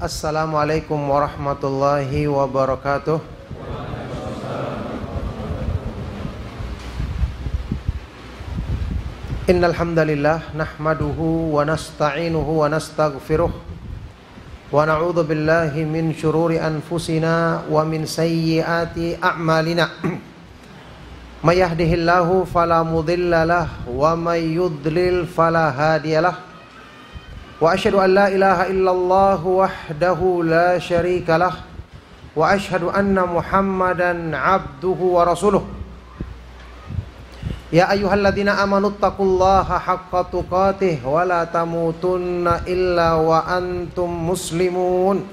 Assalamualaikum warahmatullahi wabarakatuh. Innal hamdalillah nahmaduhu wa nasta'inuhu wa nastaghfiruh wa na'udzu billahi min syururi anfusina wa min sayyiati a'malina. May yahdihillahu fala mudilla lahu wa may yudlil fala hadiyalah. Wa asyhadu an la ilaha illallah wahdahu la syarika lah wa asyhadu anna Muhammadan abduhu wa rasuluh. Ya ayyuhalladzina amanu taqullaha haqqa tuqatih wa la tamutunna illa wa antum muslimun.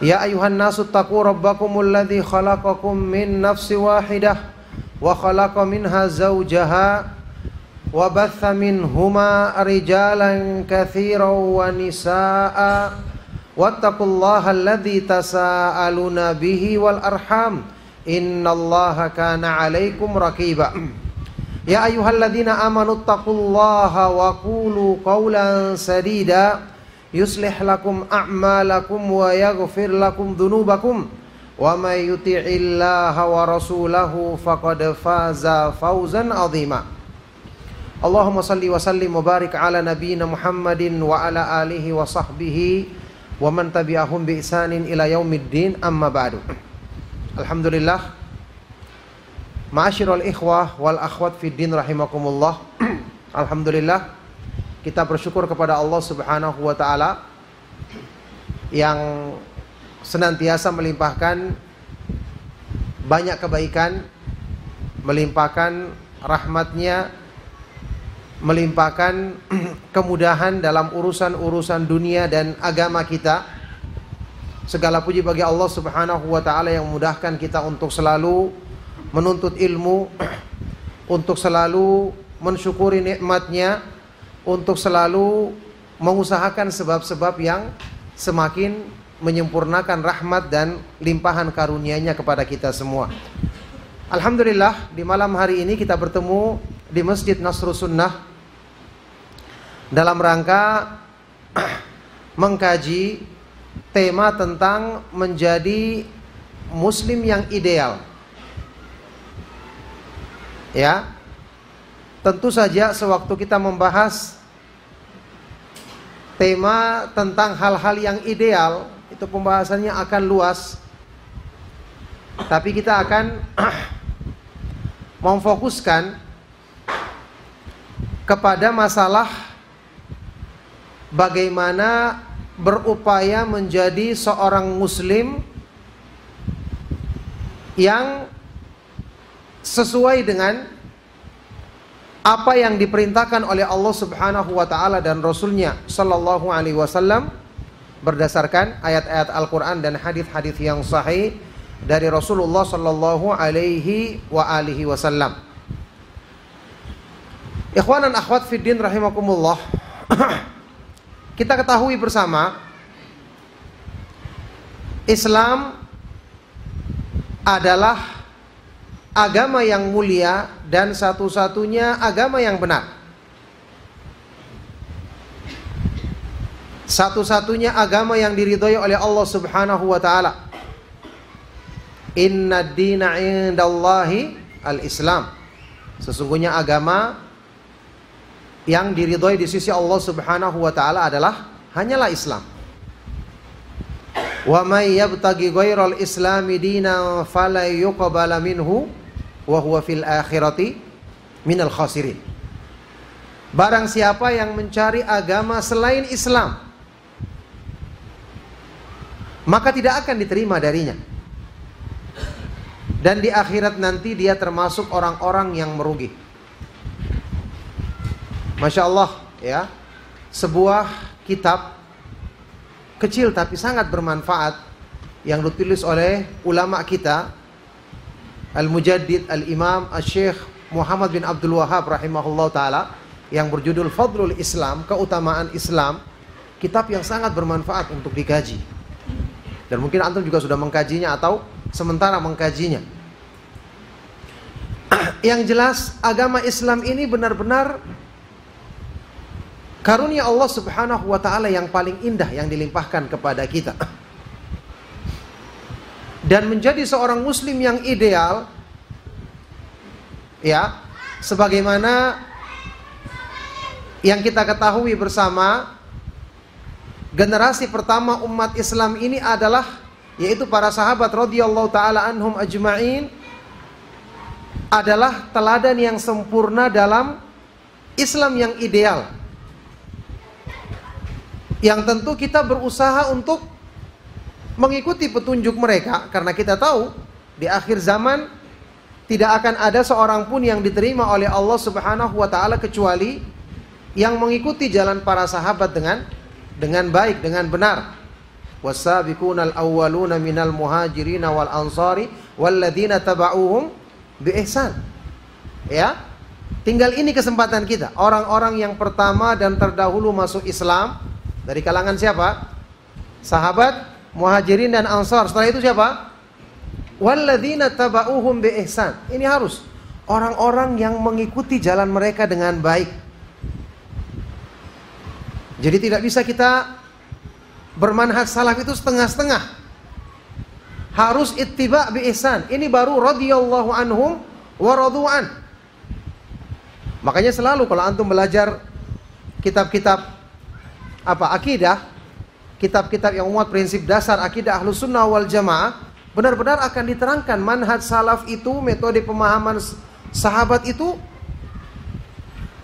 Ya ayyuhan nasu taqu rabbakumul ladzi khalaqakum min nafsin wahidah wa khalaqa minha zawjaha wa batha minhuma rijalan katsiran wa nisaa'a wattaqullaha alladzi tasaaluna bihi wal arham innallaha kana 'alaikum raqiba. Ya ayyuhalladzina amanu taqullaha wa qulu qawlan sadida yuslih lakum a'malakum wa yaghfir lakum dhunubakum wa may yuti'illaha wa rasulahu faqad faza fawzan 'azima. Allahumma salli wa sallim wa barik ala nabiyyina Muhammadin wa ala alihi wa sahbihi wa man tabi'ahum bi ihsanin ila yaumiddin, amma ba'du. Alhamdulillah, ma'asyiral ikhwah wal akhwat fid din rahimakumullah. Alhamdulillah, kita bersyukur kepada Allah Subhanahu wa taala yang senantiasa melimpahkan banyak kebaikan, melimpahkan rahmatnya, melimpahkan kemudahan dalam urusan-urusan dunia dan agama kita. Segala puji bagi Allah Subhanahu wa taala yang memudahkan kita untuk selalu menuntut ilmu, untuk selalu mensyukuri nikmatnya, untuk selalu mengusahakan sebab-sebab yang semakin menyempurnakan rahmat dan limpahan karunia-Nya kepada kita semua. Alhamdulillah, di malam hari ini kita bertemu di Masjid Nasrus Sunnah dalam rangka mengkaji tema tentang menjadi muslim yang ideal. Ya, tentu saja sewaktu kita membahas tema tentang hal-hal yang ideal, itu pembahasannya akan luas. Tapi kita akan memfokuskan kepada masalah bagaimana berupaya menjadi seorang muslim yang sesuai dengan apa yang diperintahkan oleh Allah Subhanahu wa taala dan Rasul-Nya sallallahu alaihi wasallam berdasarkan ayat-ayat Al-Qur'an dan hadis-hadis yang sahih dari Rasulullah sallallahu alaihi wa alihi wasallam. Ikhwan dan akhwat fid din rahimakumullah. Kita ketahui bersama, Islam adalah agama yang mulia dan satu-satunya agama yang benar. Satu-satunya agama yang diridhai oleh Allah Subhanahu wa taala. Inna ad-dina 'indallahi al-Islam. Sesungguhnya agama yang diridhai di sisi Allah Subhanahu wa taala adalah hanyalah Islam. Wa may yabtaghi ghairal islami dinan fala yuqbala minhu wa huwa fil akhirati minal khasirin. Barang siapa yang mencari agama selain Islam, maka tidak akan diterima darinya. Dan di akhirat nanti dia termasuk orang-orang yang merugi. Masya Allah, ya, sebuah kitab kecil tapi sangat bermanfaat yang ditulis oleh ulama kita, Al-Mujaddid Al-Imam Al-Syekh Muhammad bin Abdul Wahhab rahimahullah ta'ala, yang berjudul Fadlul Islam, keutamaan Islam. Kitab yang sangat bermanfaat untuk dikaji. Dan mungkin antum juga sudah mengkajinya atau sementara mengkajinya. Yang jelas agama Islam ini benar-benar karunia Allah Subhanahu wa taala yang paling indah yang dilimpahkan kepada kita. Dan menjadi seorang muslim yang ideal, ya, sebagaimana yang kita ketahui bersama, generasi pertama umat Islam ini adalah yaitu para sahabat radhiyallahu taala anhum ajma'in, adalah teladan yang sempurna dalam Islam yang ideal. Yang tentu kita berusaha untuk mengikuti petunjuk mereka, karena kita tahu di akhir zaman tidak akan ada seorang pun yang diterima oleh Allah Subhanahu wa taala kecuali yang mengikuti jalan para sahabat dengan baik, dengan benar. Wasabiqunal awwaluna minal muhajirin wal ansari walladzina tabauhum bi ihsan. Ya. Tinggal ini kesempatan kita. Orang-orang yang pertama dan terdahulu masuk Islam dari kalangan siapa? Sahabat, muhajirin dan ansar. Setelah itu siapa? Walladzina tabauhum bi ihsan. Ini harus orang-orang yang mengikuti jalan mereka dengan baik. Jadi tidak bisa kita bermanhaj salaf itu setengah-setengah. Harus ittiba bi ihsan. Ini baru radhiyallahu anhum wa radu'an. Makanya selalu kalau antum belajar kitab-kitab akidah, kitab-kitab yang muat prinsip dasar akidah Ahlus Sunnah wal Jamaah, benar-benar akan diterangkan manhaj salaf itu, metode pemahaman sahabat itu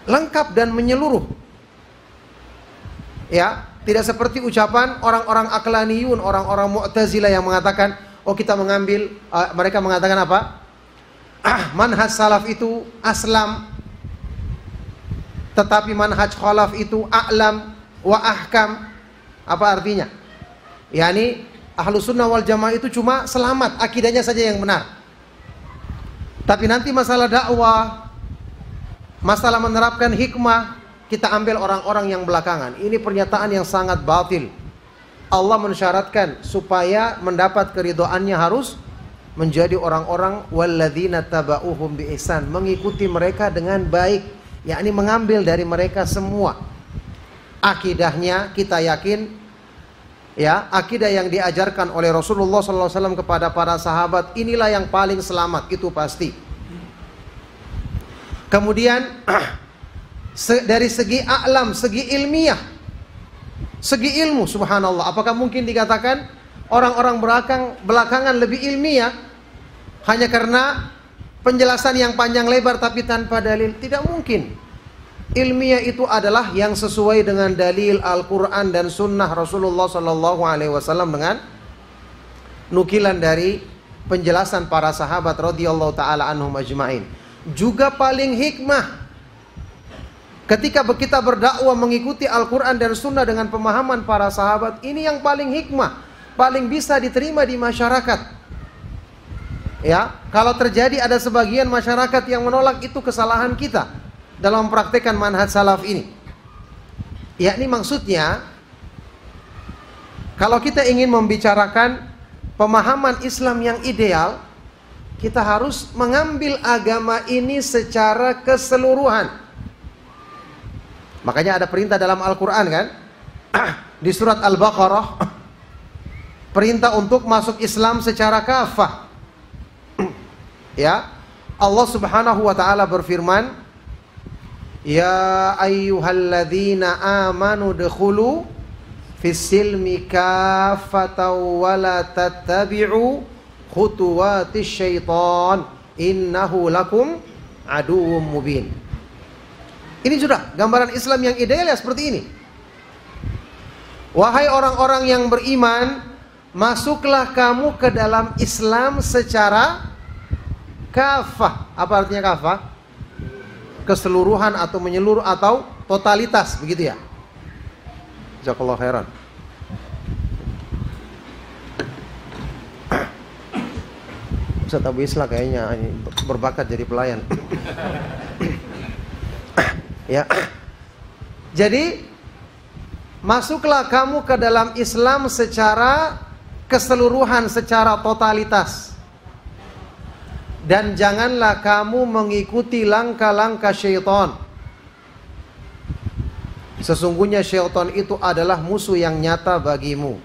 lengkap dan menyeluruh. Ya, tidak seperti ucapan orang-orang aqlaniyun, orang-orang Mu'tazilah yang mengatakan, oh kita mengambil, mereka mengatakan apa? Manhaj salaf itu aslam, tetapi manhaj khalaf itu a'lam wa ahkam. Apa artinya? Yani Ahlus Sunnah wal Jamaah itu cuma selamat, akidahnya saja yang benar. Tapi nanti masalah dakwah, masalah menerapkan hikmah, kita ambil orang-orang yang belakangan. Ini pernyataan yang sangat batil. Allah mensyaratkan supaya mendapat keridhaannya harus menjadi orang-orang walladzina tabauhum bi ihsan, mengikuti mereka dengan baik, yakni mengambil dari mereka semua akidahnya. Kita yakin ya, akidah yang diajarkan oleh Rasulullah SAW kepada para sahabat inilah yang paling selamat, itu pasti. Kemudian dari segi a'lam, segi ilmiah, segi ilmu, subhanallah, apakah mungkin dikatakan orang-orang belakangan lebih ilmiah hanya karena penjelasan yang panjang lebar tapi tanpa dalil? Tidak mungkin. Ilmiah itu adalah yang sesuai dengan dalil Al-Quran dan Sunnah Rasulullah SAW dengan nukilan dari penjelasan para sahabat radhiyallahu taala anhum ajma'in. Juga paling hikmah ketika kita berdakwah mengikuti Al-Quran dan Sunnah dengan pemahaman para sahabat. Ini yang paling hikmah, paling bisa diterima di masyarakat. Ya, kalau terjadi ada sebagian masyarakat yang menolak, itu kesalahan kita dalam mempraktekkan manhaj salaf ini. Yakni maksudnya, kalau kita ingin membicarakan pemahaman Islam yang ideal, kita harus mengambil agama ini secara keseluruhan. Makanya ada perintah dalam Al-Quran kan, di surat Al-Baqarah, perintah untuk masuk Islam secara kafah. Ya, Allah Subhanahu wa taala berfirman, ya ayyuhalladzina amanu dkhulu fis-silmi kaffatan wa la tattabi'u khutuwatis syaitan innahu lakum aduwwum mubin. Ini sudah gambaran Islam yang ideal ya, seperti ini. Wahai orang-orang yang beriman, masuklah kamu ke dalam Islam secara kafah. Apa artinya kafah? Keseluruhan atau menyeluruh atau totalitas, begitu ya. Jazakallahu khairan. Ustaz Abu Islah kayaknya berbakat jadi pelayan. Ya. Jadi masuklah kamu ke dalam Islam secara keseluruhan, secara totalitas. Dan janganlah kamu mengikuti langkah-langkah syaitan. Sesungguhnya syaitan itu adalah musuh yang nyata bagimu.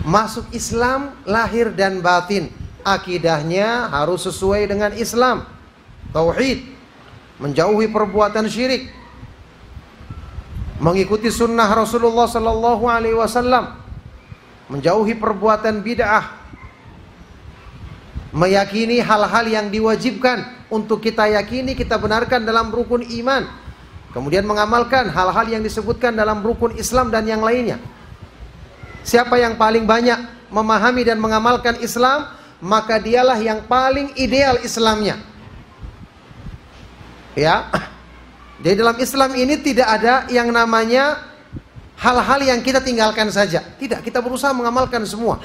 Masuk Islam lahir dan batin, akidahnya harus sesuai dengan Islam, tauhid, menjauhi perbuatan syirik, mengikuti sunnah Rasulullah sallallahu alaihi wasallam, menjauhi perbuatan bid'ah, meyakini hal-hal yang diwajibkan untuk kita yakini, kita benarkan dalam rukun iman, kemudian mengamalkan hal-hal yang disebutkan dalam rukun Islam dan yang lainnya. Siapa yang paling banyak memahami dan mengamalkan Islam, maka dialah yang paling ideal Islamnya. Ya. Jadi dalam Islam ini tidak ada yang namanya hal-hal yang kita tinggalkan saja. Tidak, kita berusaha mengamalkan semua.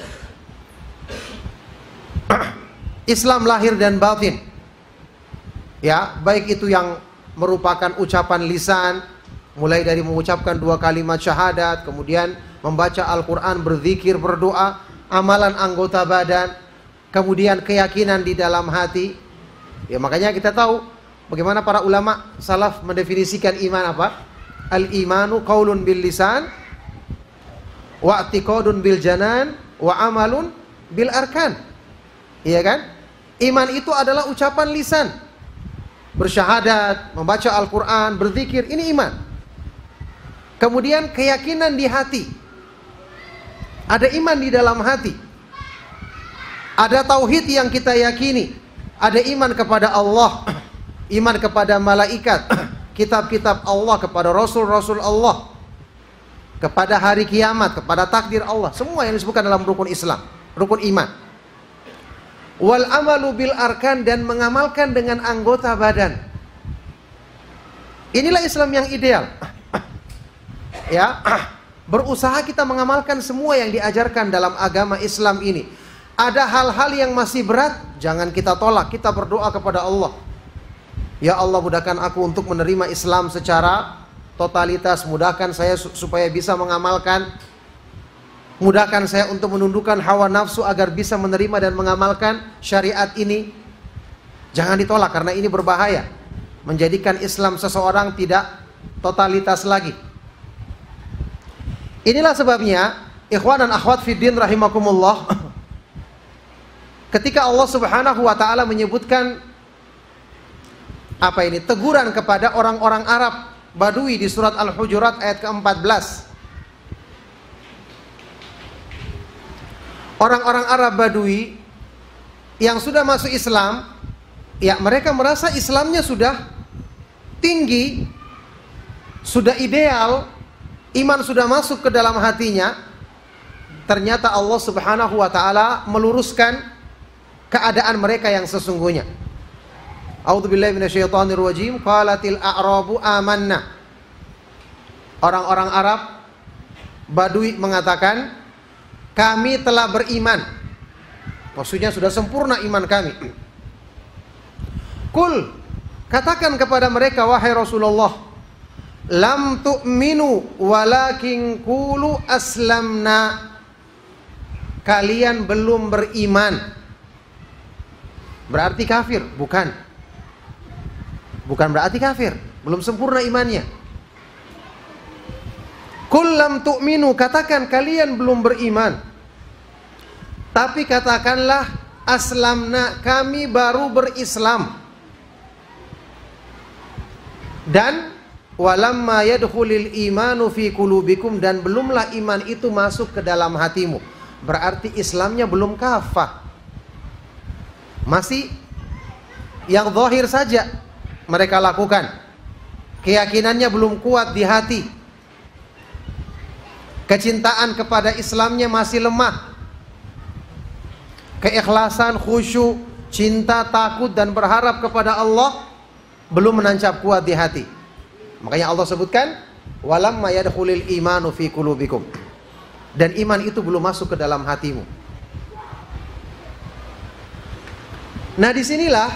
Islam lahir dan batin. Ya, baik itu yang merupakan ucapan lisan, mulai dari mengucapkan 2 kalimat syahadat, kemudian membaca Al-Quran, berzikir, berdoa, amalan anggota badan, kemudian keyakinan di dalam hati. Ya, makanya kita tahu bagaimana para ulama salaf mendefinisikan iman apa? Al-imanu qaulun bil lisan, wa i'tiqadun bil janan, wa amalun bil arkan. Iya kan? Iman itu adalah ucapan lisan, bersyahadat, membaca Al-Quran, berzikir, ini iman. Kemudian keyakinan di hati. Ada iman di dalam hati. Ada tauhid yang kita yakini. Ada iman kepada Allah, iman kepada malaikat, kitab-kitab Allah, kepada rasul-rasul Allah, kepada hari kiamat, kepada takdir Allah. Semua yang disebutkan dalam rukun Islam, rukun iman. Wal amalu bil arkan, dan mengamalkan dengan anggota badan. Inilah Islam yang ideal. Ya, berusaha kita mengamalkan semua yang diajarkan dalam agama Islam ini. Ada hal-hal yang masih berat, jangan kita tolak, kita berdoa kepada Allah. Ya Allah, mudahkan aku untuk menerima Islam secara totalitas, mudahkan saya supaya bisa mengamalkan, mudahkan saya untuk menundukkan hawa nafsu agar bisa menerima dan mengamalkan syariat ini. Jangan ditolak karena ini berbahaya, menjadikan Islam seseorang tidak totalitas lagi. Inilah sebabnya, ikhwan dan akhwat fiddin rahimakumullah, ketika Allah Subhanahu wa taala menyebutkan apa ini? Teguran kepada orang-orang Arab Badui di surat Al-Hujurat ayat ke-14. Orang-orang Arab Badui yang sudah masuk Islam, ya mereka merasa Islamnya sudah tinggi, sudah ideal, iman sudah masuk ke dalam hatinya. Ternyata Allah Subhanahu wa taala meluruskan keadaan mereka yang sesungguhnya. A'udzubillahi minasyaitonir rajim. Qalatil a'rabu amanna. Orang-orang Arab Badui mengatakan, kami telah beriman. Maksudnya sudah sempurna iman kami. Kul, katakan kepada mereka, wahai Rasulullah, lam tu'minu walakin qulu aslamna. Kalian belum beriman, berarti kafir? Bukan. Bukan berarti kafir, belum sempurna imannya. Qul lam tu'minu, katakan kalian belum beriman, tapi katakanlah aslamna, kami baru berislam. Dan walamma yadkhulul imanu fi qulubikum, dan belumlah iman itu masuk ke dalam hatimu. Berarti Islamnya belum kafah, masih yang zahir saja mereka lakukan. Keyakinannya belum kuat di hati. Kecintaan kepada Islamnya masih lemah. Keikhlasan, khusyuk, cinta, takut dan berharap kepada Allah belum menancap kuat di hati. Makanya Allah sebutkan walamma yadkhulul imanu fi qulubikum. Dan iman itu belum masuk ke dalam hatimu. Nah, disinilah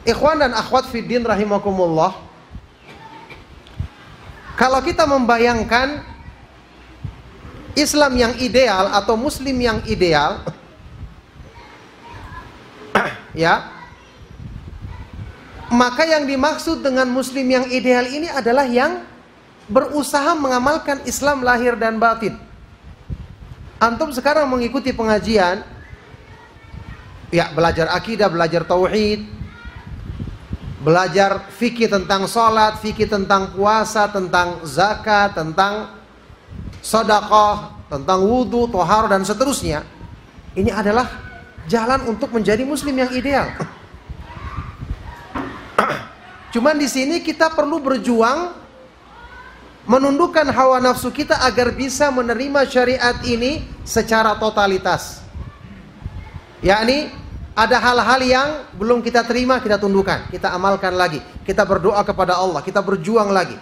ikhwan dan akhwat fiddin rahimakumullah, kalau kita membayangkan Islam yang ideal atau Muslim yang ideal, ya, Maka yang dimaksud dengan muslim yang ideal ini adalah yang berusaha mengamalkan Islam lahir dan batin. Antum sekarang mengikuti pengajian, ya belajar akidah, belajar tauhid, belajar fikih tentang sholat, fikih tentang puasa, tentang zakat, tentang sedekah, tentang wudhu, tohar dan seterusnya. Ini adalah jalan untuk menjadi muslim yang ideal. Cuman di sini kita perlu berjuang menundukkan hawa nafsu kita agar bisa menerima syariat ini secara totalitas. Yakni ada hal-hal yang belum kita terima, kita tundukkan, kita amalkan lagi, kita berdoa kepada Allah, kita berjuang lagi.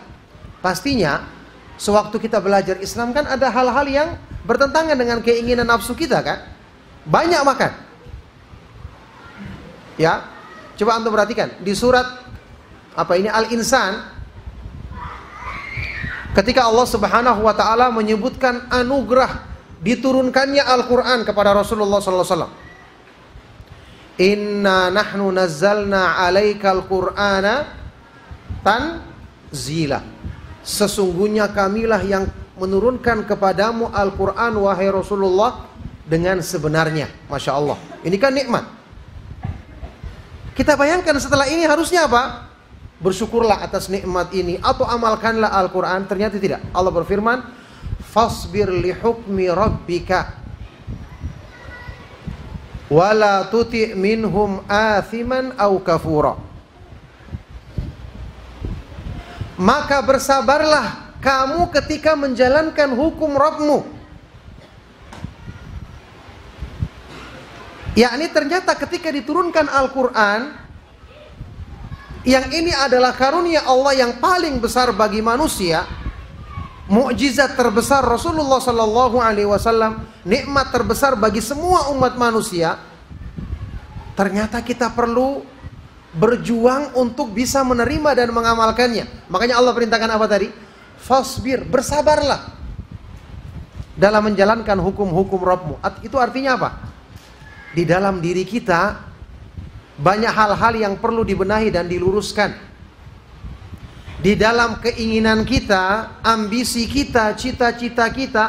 Pastinya sewaktu kita belajar Islam kan ada hal-hal yang bertentangan dengan keinginan nafsu kita kan. Banyak makan. Ya, coba antum perhatikan di surat Al-Insan, ketika Allah Subhanahu wa taala menyebutkan anugerah diturunkannya Al-Qur'an kepada Rasulullah sallallahu alaihi wasallam. Inna nahnu nazzalna 'alaikal qur'ana tanzila. Sesungguhnya kamilah yang menurunkan kepadamu Al-Qur'an wahai Rasulullah dengan sebenarnya. Masya Allah. Ini kan nikmat. Kita bayangkan setelah ini harusnya apa? Bersyukurlah atas nikmat ini atau amalkanlah Al-Quran. Ternyata tidak. Allah berfirman, fasbir li hukmi rabbika wala tuti' minhum athiman au kafura. Maka bersabarlah kamu ketika menjalankan hukum Rabbmu. Yakni ternyata ketika diturunkan Al-Quran, yang ini adalah karunia Allah yang paling besar bagi manusia, mukjizat terbesar Rasulullah sallallahu alaihi wasallam, nikmat terbesar bagi semua umat manusia. Ternyata kita perlu berjuang untuk bisa menerima dan mengamalkannya. Makanya Allah perintahkan apa tadi? Fasbir, bersabarlah dalam menjalankan hukum-hukum Rabbmu. Itu artinya apa? Di dalam diri kita banyak hal-hal yang perlu dibenahi dan diluruskan. Di dalam keinginan kita, ambisi kita, cita-cita kita,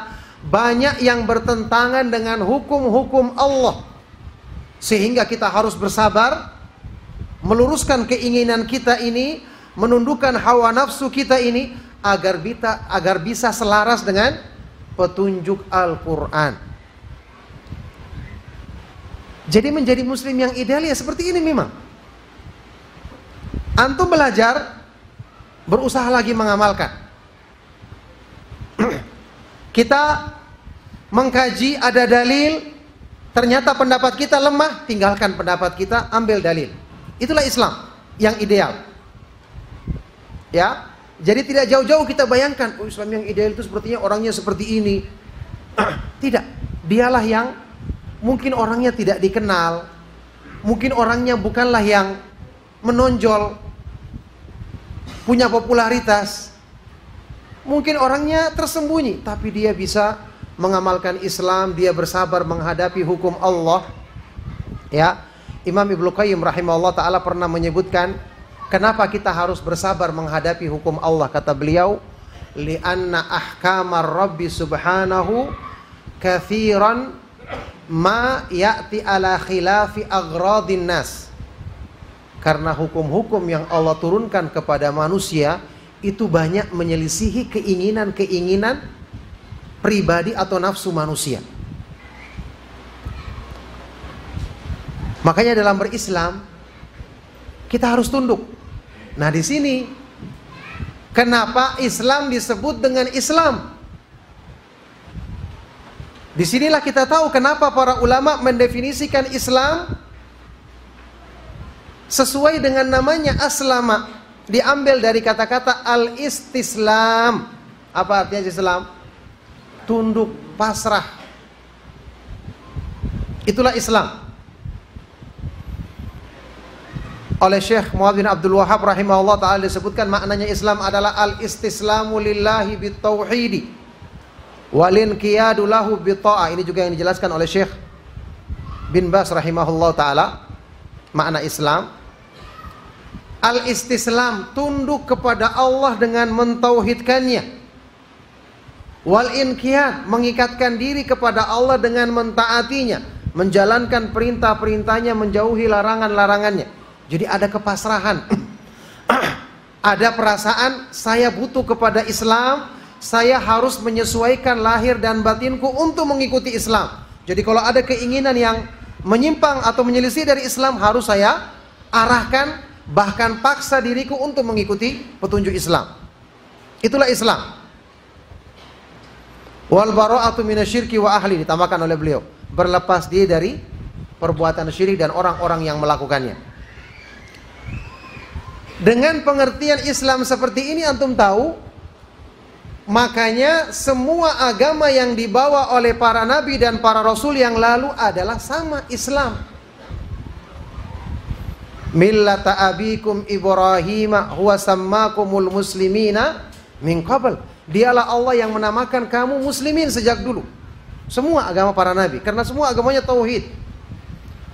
banyak yang bertentangan dengan hukum-hukum Allah. Sehingga kita harus bersabar, meluruskan keinginan kita ini, menundukkan hawa nafsu kita ini, agar bisa selaras dengan petunjuk Al-Quran. Jadi menjadi muslim yang ideal ya seperti ini memang. Antum belajar, berusaha lagi mengamalkan. Kita mengkaji, ada dalil, ternyata pendapat kita lemah, tinggalkan pendapat kita, ambil dalil. Itulah Islam yang ideal. Ya, jadi tidak jauh-jauh kita bayangkan, oh Islam yang ideal itu sepertinya orangnya seperti ini. Tidak, dialah yang mungkin orangnya tidak dikenal, mungkin orangnya bukanlah yang menonjol, punya popularitas, mungkin orangnya tersembunyi, tapi dia bisa mengamalkan Islam, dia bersabar menghadapi hukum Allah. Ya, Imam Ibnu Qayyim rahimahullah ta'ala pernah menyebutkan, kenapa kita harus bersabar menghadapi hukum Allah? Kata beliau, li'anna ahkamar Rabbi subhanahu kathiran ma ya'ti ala khilafi aghradin nas. Karena hukum-hukum yang Allah turunkan kepada manusia itu banyak menyelisihi keinginan-keinginan pribadi atau nafsu manusia. Makanya dalam berislam kita harus tunduk. Nah, di sini kenapa Islam disebut dengan Islam? Disinilah kita tahu kenapa para ulama mendefinisikan Islam sesuai dengan namanya aslama. Diambil dari kata-kata al-istislam. Apa artinya Islam? Tunduk, pasrah. Itulah Islam. Oleh Syekh Muhammad bin Abdul Wahhab rahimahullah ta'ala disebutkan maknanya Islam adalah al-istislamu lillahi bitauhidi walin qiyadu lahu bitta'ah. Ini juga yang dijelaskan oleh Syekh bin Bas rahimahullah ta'ala. Makna Islam Al-istislam, tunduk kepada Allah dengan mentauhidkannya. Wal-inqiyad, mengikatkan diri kepada Allah dengan mentaatinya, menjalankan perintah-perintahnya, menjauhi larangan-larangannya. Jadi ada kepasrahan. Ada perasaan saya butuh kepada Islam, saya harus menyesuaikan lahir dan batinku untuk mengikuti Islam. Jadi kalau ada keinginan yang menyimpang atau menyelisih dari Islam, harus saya arahkan, bahkan paksa diriku untuk mengikuti petunjuk Islam. Itulah Islam. Wal bara'atu minasyirki wa ahli, ditambahkan oleh beliau, berlepas diri dari perbuatan syirik dan orang-orang yang melakukannya. Dengan pengertian Islam seperti ini antum tahu, makanya semua agama yang dibawa oleh para nabi dan para rasul yang lalu adalah sama, Islam. Millata abikum Ibrahim huwa sammakumul muslimina min qabl. Dialah Allah yang menamakan kamu muslimin sejak dulu. Semua agama para nabi, karena semua agamanya tauhid.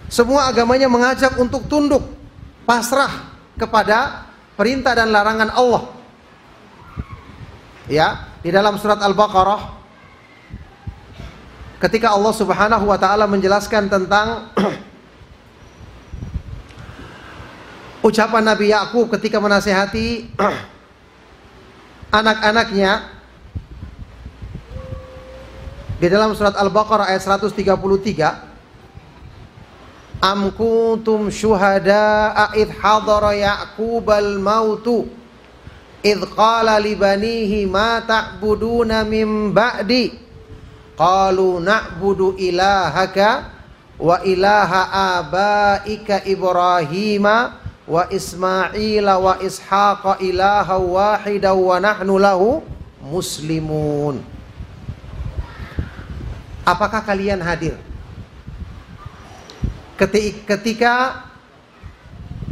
Semua agamanya mengajak untuk tunduk, pasrah kepada perintah dan larangan Allah. Ya, di dalam surat Al-Baqarah ketika Allah Subhanahu wa taala menjelaskan tentang ucapan Nabi Yakub ketika menasihati anak-anaknya, di dalam surat Al-Baqarah ayat 133, Am kuntum syuhada'a idh hadara Ya'qubal mautu idh qala li banihi ma ta'buduna min ba'di qalu na'budu ilahaka wa ilaha abaika Ibrahima wa Ismaila wa Ishaqa ilaha wahida wa nahnu lahu muslimun. Apakah kalian hadir ketika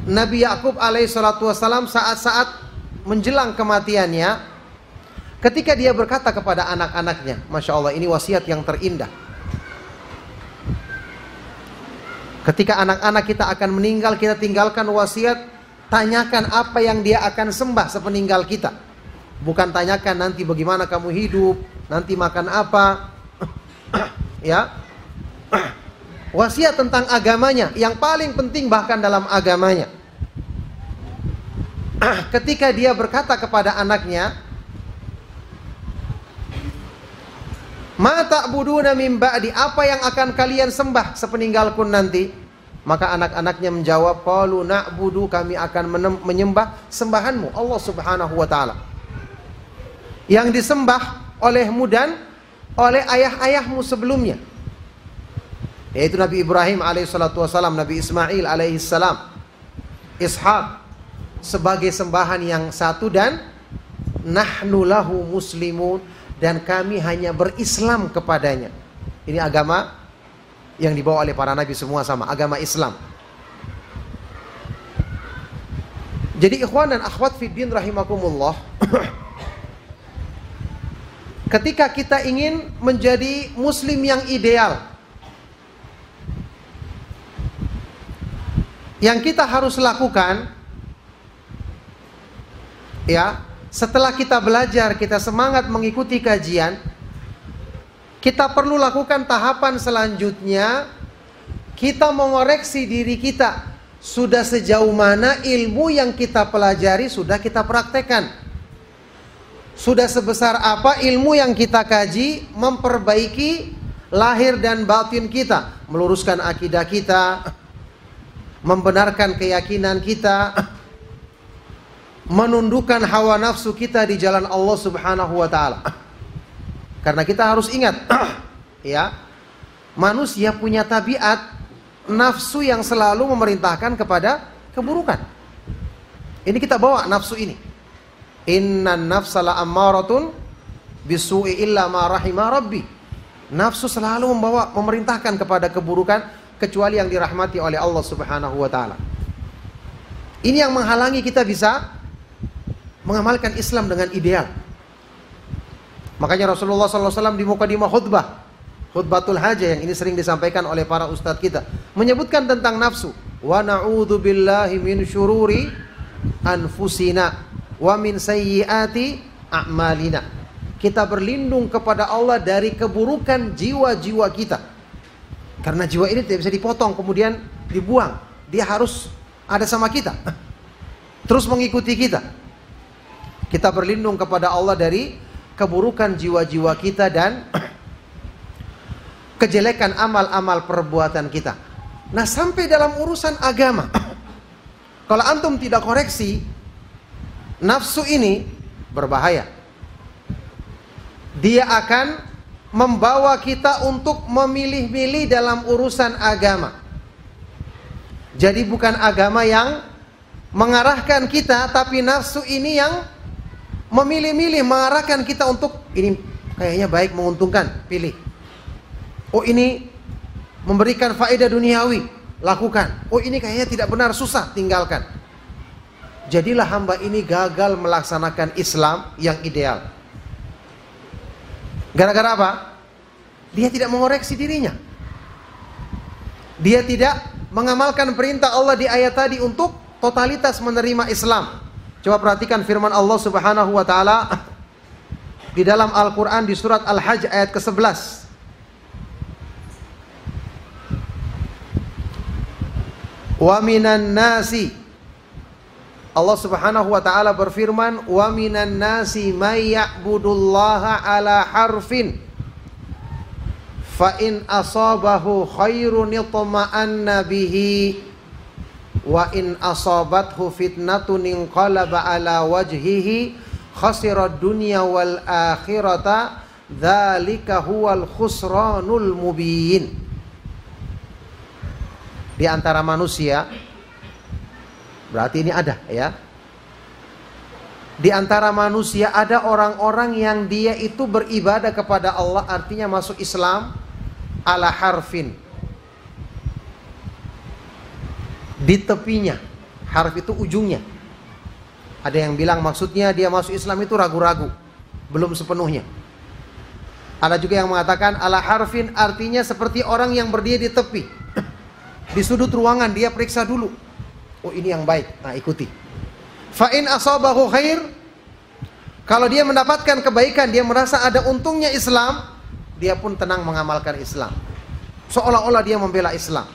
Nabi Yakub alaihissalatu wassalam saat-saat menjelang kematiannya, ketika dia berkata kepada anak-anaknya, Masya Allah, ini wasiat yang terindah. Ketika anak-anak kita akan meninggal, kita tinggalkan wasiat, tanyakan apa yang dia akan sembah sepeninggal kita. Bukan tanyakan nanti bagaimana kamu hidup, nanti makan apa. Ya, wasiat tentang agamanya, yang paling penting bahkan dalam agamanya. Ketika dia berkata kepada anaknya, Ma ta'buduna min ba'di, apa yang akan kalian sembah sepeninggalku nanti? Maka anak-anaknya menjawab, qalu na'budu, kami akan menyembah sembahanmu Allah Subhanahu wa taala, yang disembah olehmu dan oleh ayah-ayahmu sebelumnya, yaitu Nabi Ibrahim alaihissalatu wassalam, Nabi Ismail alaihissalam, Ishaq, sebagai sembahan yang satu, dan nahnu lahu muslimun, dan kami hanya berislam kepadanya. Ini agama yang dibawa oleh para nabi semua sama, agama Islam. Jadi ikhwan dan akhwat fiddin rahimakumullah, ketika kita ingin menjadi muslim yang ideal, yang kita harus lakukan, ya, setelah kita belajar, kita semangat mengikuti kajian, kita perlu lakukan tahapan selanjutnya. Kita mengoreksi diri kita, sudah sejauh mana ilmu yang kita pelajari sudah kita praktekkan, sudah sebesar apa ilmu yang kita kaji, memperbaiki lahir dan batin kita, meluruskan akidah kita, membenarkan keyakinan kita, menundukkan hawa nafsu kita di jalan Allah Subhanahu wa taala. Karena kita harus ingat, ya, manusia punya tabiat nafsu yang selalu memerintahkan kepada keburukan. Ini kita bawa nafsu ini. Innan nafsa la'ammaratun bisu'i illa ma rahima rabbi. Nafsu selalu memerintahkan kepada keburukan kecuali yang dirahmati oleh Allah Subhanahu wa taala. Ini yang menghalangi kita bisa mengamalkan Islam dengan ideal. Makanya Rasulullah SAW di mukadimah khutbatul hajah, yang ini sering disampaikan oleh para ustadz kita, menyebutkan tentang nafsu. Wa na'udzu billahi min syururi anfusina wa min sayyiati a'malina. Kita berlindung kepada Allah dari keburukan jiwa-jiwa kita. Karena jiwa ini tidak bisa dipotong kemudian dibuang. Dia harus ada sama kita, terus mengikuti kita. Kita berlindung kepada Allah dari keburukan jiwa-jiwa kita dan kejelekan amal-amal perbuatan kita. Nah, sampai dalam urusan agama, kalau antum tidak koreksi, nafsu ini berbahaya. Dia akan membawa kita untuk memilih-milih dalam urusan agama. Jadi bukan agama yang mengarahkan kita, tapi nafsu ini yang memilih-milih, mengarahkan kita untuk ini kayaknya baik, menguntungkan, pilih. Oh, ini memberikan faedah duniawi, lakukan. Oh, ini kayaknya tidak benar, susah, tinggalkan. Jadilah hamba ini gagal melaksanakan Islam yang ideal. Gara-gara apa? Dia tidak mengoreksi dirinya. Dia tidak mengamalkan perintah Allah di ayat tadi untuk totalitas menerima Islam. Coba perhatikan firman Allah Subhanahu wa taala di dalam Al-Qur'an di surat Al-Hajj ayat ke-11. Wa minan nasi, Allah Subhanahu wa taala berfirman, wa minan nasi may ya'budullaha ala harfin fa in asabahu khairun itma'anna bihi wa in asabathu fitnatun inqalaba ala wajhihi khasirad dunya wal akhirata dzalika huwal khusranul mubin. Di antara manusia, berarti ini ada ya. Di antara manusia ada orang-orang yang dia itu beribadah kepada Allah, artinya masuk Islam ala harfin. Di tepinya. Harf itu ujungnya. Ada yang bilang maksudnya dia masuk Islam itu ragu-ragu, belum sepenuhnya. Ada juga yang mengatakan ala harfin artinya seperti orang yang berdiri di tepi. Di sudut ruangan dia periksa dulu. Oh, ini yang baik, nah ikuti. Fa in asabahu khair, kalau dia mendapatkan kebaikan, dia merasa ada untungnya Islam, dia pun tenang mengamalkan Islam. Seolah-olah dia membela Islam.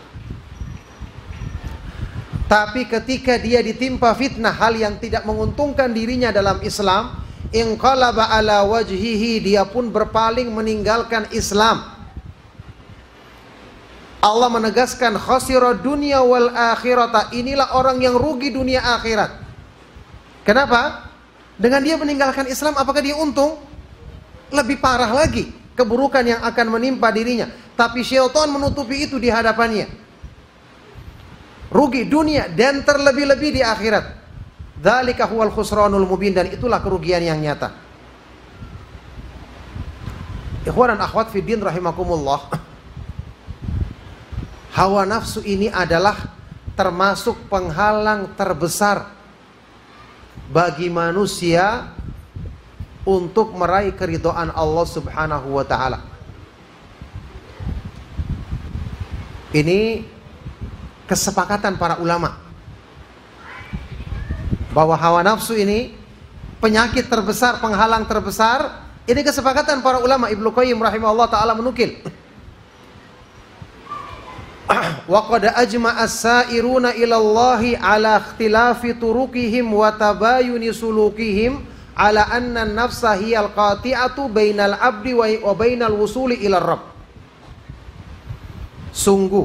Tapi ketika dia ditimpa fitnah, hal yang tidak menguntungkan dirinya dalam Islam, inqalaba ala wajhihi, dia pun berpaling meninggalkan Islam. Allah menegaskan khasirad dunya wal akhirata, inilah orang yang rugi dunia akhirat. Kenapa? Dengan dia meninggalkan Islam, apakah dia untung? Lebih parah lagi keburukan yang akan menimpa dirinya. Tapi syaitan menutupi itu di hadapannya. Rugi dunia dan terlebih-lebih di akhirat. Dzalika huwal khusranul mubin, dan itulah kerugian yang nyata. Ikhwan dan akhwat fiddin rahimakumullah. Hawa nafsu ini adalah termasuk penghalang terbesar bagi manusia untuk meraih keridhaan Allah Subhanahu wa taala. Ini kesepakatan para ulama bahwa hawa nafsu ini penyakit terbesar, penghalang terbesar. Ini kesepakatan para ulama. Ibnu Qayyim rahimahullah taala menukil, wa qad ajma'a as-sa'iruna ila Allahi ala ikhtilafi turuqihim wa tabayuni sulukihim ala anna an-nafsa hiya al-qati'atu bainal 'abdi wa bainal wusuli ila Rabb. Sungguh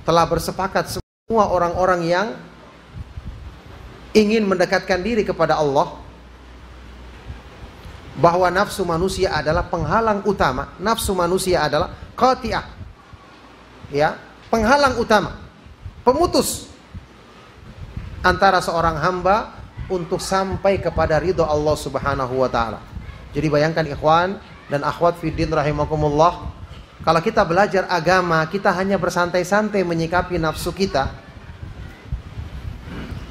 telah bersepakat semua orang-orang yang ingin mendekatkan diri kepada Allah bahwa nafsu manusia adalah penghalang utama. Nafsu manusia adalah qati'ah, ya, penghalang utama, pemutus antara seorang hamba untuk sampai kepada ridho Allah Subhanahu wa taala. Jadi bayangkan ikhwan dan akhwat fiddin rahimakumullah, kalau kita belajar agama, kita hanya bersantai-santai menyikapi nafsu kita.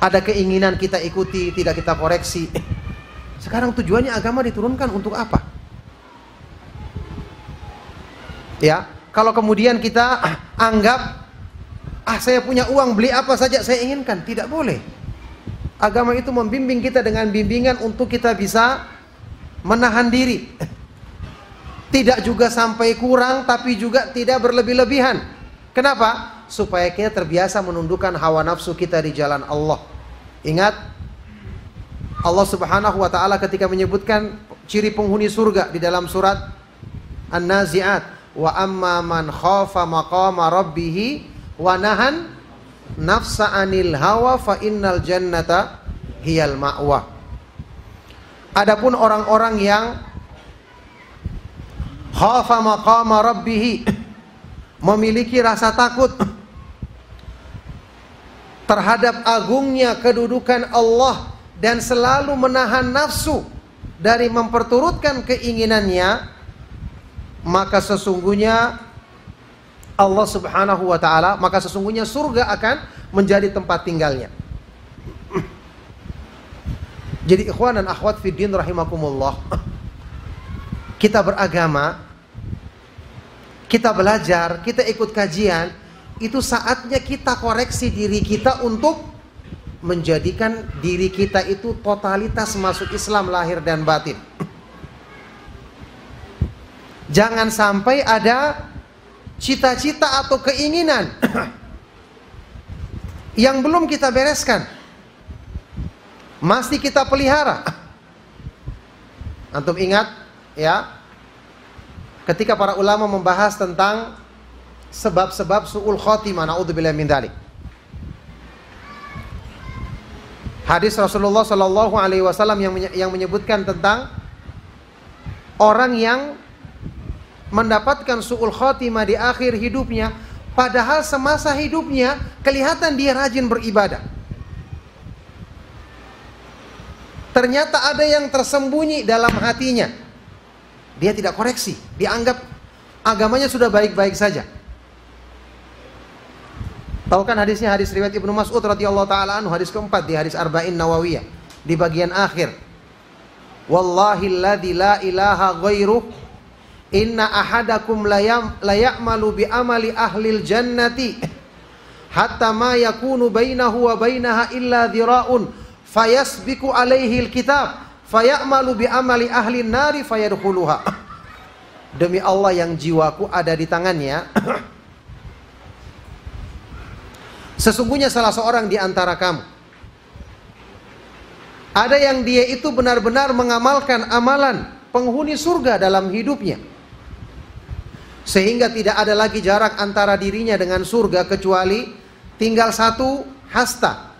Ada keinginan kita ikuti, tidak kita koreksi. Sekarang tujuannya agama diturunkan untuk apa? Ya, kalau kemudian kita anggap, saya punya uang, beli apa saja saya inginkan. Tidak boleh. Agama itu membimbing kita dengan bimbingan untuk kita bisa menahan diri. Tidak juga sampai kurang, tapi juga tidak berlebih-lebihan. Kenapa? Supaya kita terbiasa menundukkan hawa nafsu kita di jalan Allah. Ingat, Allah Subhanahu wa ta'ala ketika menyebutkan ciri penghuni surga di dalam surat An-Nazi'at, wa amma man khafa maqama rabbih wa nahan nafsa anil hawa fa innal jannata hiyal ma'wa. Adapun orang-orang yang khafa maqama rabbih, memiliki rasa takut terhadap agungnya kedudukan Allah dan selalu menahan nafsu dari memperturutkan keinginannya, maka sesungguhnya Allah Subhanahu wa ta'ala, maka sesungguhnya surga akan menjadi tempat tinggalnya. Jadi ikhwan dan akhwat fiddin rahimakumullah, kita beragama, kita belajar, kita ikut kajian, itu saatnya kita koreksi diri kita untuk menjadikan diri kita itu totalitas masuk Islam lahir dan batin. Jangan sampai ada cita-cita atau keinginan yang belum kita bereskan, masih kita pelihara. Antum ingat ya, ketika para ulama membahas tentang sebab-sebab su'ul khotimah, na'udzubillah min dzalik. Hadis Rasulullah sallallahu alaihi wasallam yang menyebutkan tentang orang yang mendapatkan su'ul khotimah di akhir hidupnya, padahal semasa hidupnya kelihatan dia rajin beribadah. Ternyata ada yang tersembunyi dalam hatinya. Dia tidak koreksi, dianggap agamanya sudah baik-baik saja. Tahu kan hadisnya, hadis riwayat Ibnu Mas'ud radhiyallahu taala anhu, hadis keempat di hadis Arba'in Nawawiyah di bagian akhir. Wallahi alladzi la ilaha ghairuh inna ahadakum la ya'malu bi amali ahlil jannati hatta ma yakunu bainahu wa bainaha illa dhira'un fayasbiqu alaihi alkitab fayamalu bi amali ahli nari fayadkhuluha. Demi Allah yang jiwaku ada di tangannya, sesungguhnya salah seorang di antara kamu ada yang dia itu benar-benar mengamalkan amalan penghuni surga dalam hidupnya, sehingga tidak ada lagi jarak antara dirinya dengan surga kecuali tinggal satu hasta,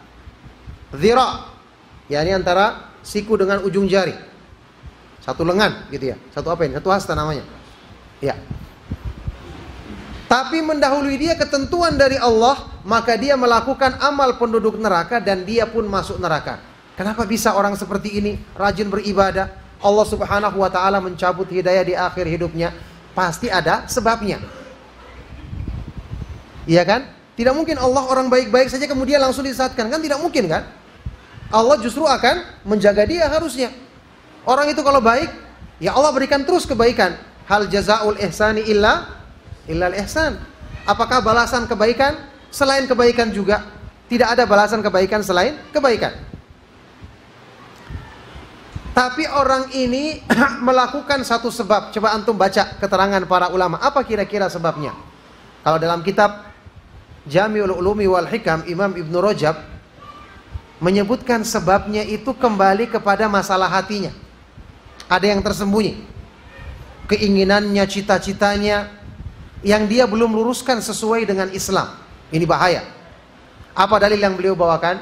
dhira, yakni antara siku dengan ujung jari, satu lengan gitu ya, satu apa ini, satu hasta namanya ya. Tapi mendahului dia ketentuan dari Allah, maka dia melakukan amal penduduk neraka dan dia pun masuk neraka. Kenapa bisa orang seperti ini rajin beribadah? Allah Subhanahu wa ta'ala mencabut hidayah di akhir hidupnya, pasti ada sebabnya. Iya kan? Tidak mungkin Allah orang baik-baik saja kemudian langsung disesatkan, kan tidak mungkin kan? Allah justru akan menjaga dia harusnya. Orang itu kalau baik, ya Allah berikan terus kebaikan. Hal jazaul ihsani illal ihsan. Apakah balasan kebaikan selain kebaikan juga? Tidak ada balasan kebaikan selain kebaikan. Tapi orang ini melakukan satu sebab. Coba antum baca keterangan para ulama. Apa kira-kira sebabnya? Kalau dalam kitab Jami'ul Ulumi wal Hikam, Imam Ibn Rajab menyebutkan sebabnya itu kembali kepada masalah hatinya. Ada yang tersembunyi, keinginannya, cita-citanya yang dia belum luruskan sesuai dengan Islam. Ini bahaya. Apa dalil yang beliau bawakan?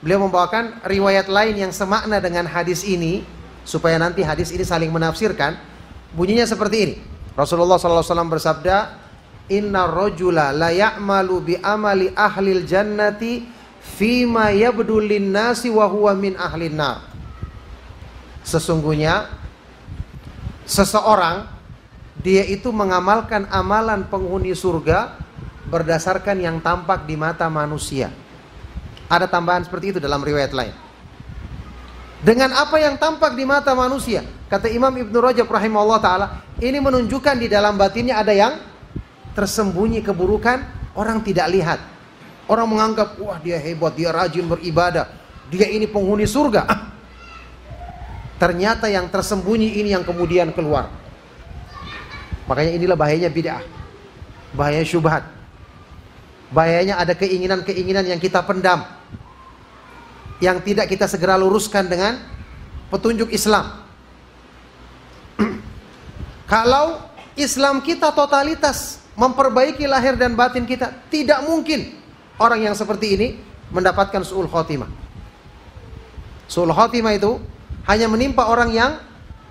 Beliau membawakan riwayat lain yang semakna dengan hadis ini, supaya nanti hadis ini saling menafsirkan. Bunyinya seperti ini. Rasulullah SAW bersabda, Inna rajula la ya'malu bi amali ahlil jannati fima yabdu linnasi wa huwa min ahlin nar. Sesungguhnya seseorang, dia itu mengamalkan amalan penghuni surga berdasarkan yang tampak di mata manusia. Ada tambahan seperti itu dalam riwayat lain. Dengan apa yang tampak di mata manusia, kata Imam Ibn Rajab rahimahullah ta'ala, ini menunjukkan di dalam batinnya ada yang tersembunyi keburukan, orang tidak lihat. Orang menganggap, wah dia hebat, dia rajin beribadah, dia ini penghuni surga. Ternyata yang tersembunyi ini yang kemudian keluar. Makanya inilah bahayanya bid'ah, bahaya syubhat, bahayanya ada keinginan-keinginan yang kita pendam, yang tidak kita segera luruskan dengan petunjuk Islam. Kalau Islam kita totalitas memperbaiki lahir dan batin kita, tidak mungkin orang yang seperti ini mendapatkan su'ul khotimah. Su'ul khotimah itu hanya menimpa orang yang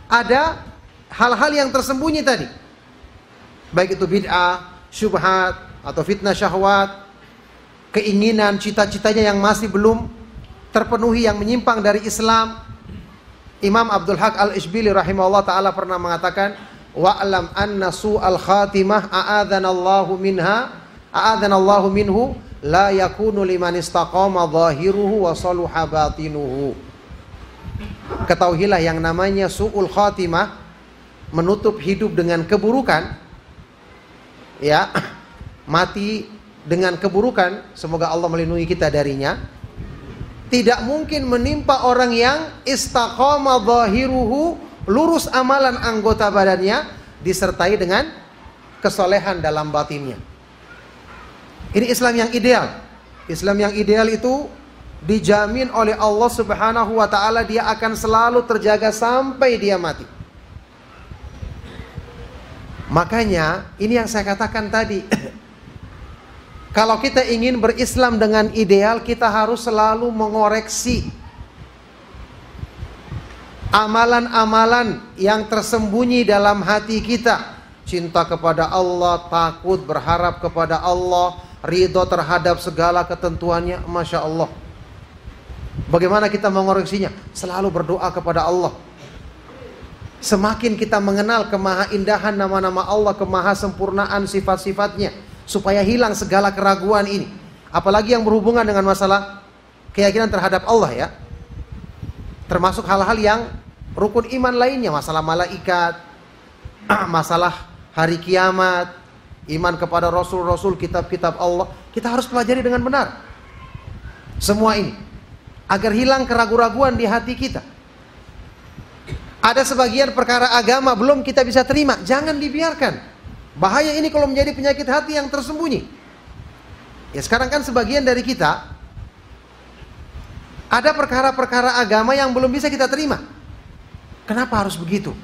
ada hal-hal yang tersembunyi tadi, baik itu bid'ah, syubhat, atau fitnah syahwat, keinginan, cita-citanya yang masih belum terpenuhi, yang menyimpang dari Islam. Imam Abdul Haq Al-Ishbili rahimahullah ta'ala pernah mengatakan, wa'lam anna su'al khatimah a'adhanallahu minhu la yakunu liman istaqama zahiruhu wa saluha batinuhu. Ketahuilah yang namanya su'ul khatimah, menutup hidup dengan keburukan, ya, mati dengan keburukan, semoga Allah melindungi kita darinya, tidak mungkin menimpa orang yang istaqama zahiruhu, lurus amalan anggota badannya, disertai dengan kesolehan dalam batinnya. Ini Islam yang ideal. Islam yang ideal itu dijamin oleh Allah Subhanahu wa ta'ala, dia akan selalu terjaga sampai dia mati. Makanya ini yang saya katakan tadi, kalau kita ingin berislam dengan ideal, kita harus selalu mengoreksi amalan-amalan yang tersembunyi dalam hati kita. Cinta kepada Allah, takut, berharap kepada Allah, ridho terhadap segala ketentuannya. Masya Allah. Bagaimana kita mengoreksinya? Selalu berdoa kepada Allah. Semakin kita mengenal kemahaindahan nama-nama Allah, kemahasempurnaan sifat-sifatnya, supaya hilang segala keraguan ini. Apalagi yang berhubungan dengan masalah keyakinan terhadap Allah, ya. Termasuk hal-hal yang rukun iman lainnya, masalah malaikat, masalah hari kiamat, iman kepada rasul-rasul, kitab-kitab Allah. Kita harus pelajari dengan benar semua ini, agar hilang keraguan-raguan di hati kita. Ada sebagian perkara agama belum kita bisa terima, jangan dibiarkan. Bahaya ini kalau menjadi penyakit hati yang tersembunyi. Ya, sekarang kan sebagian dari kita ada perkara-perkara agama yang belum bisa kita terima. Kenapa harus begitu?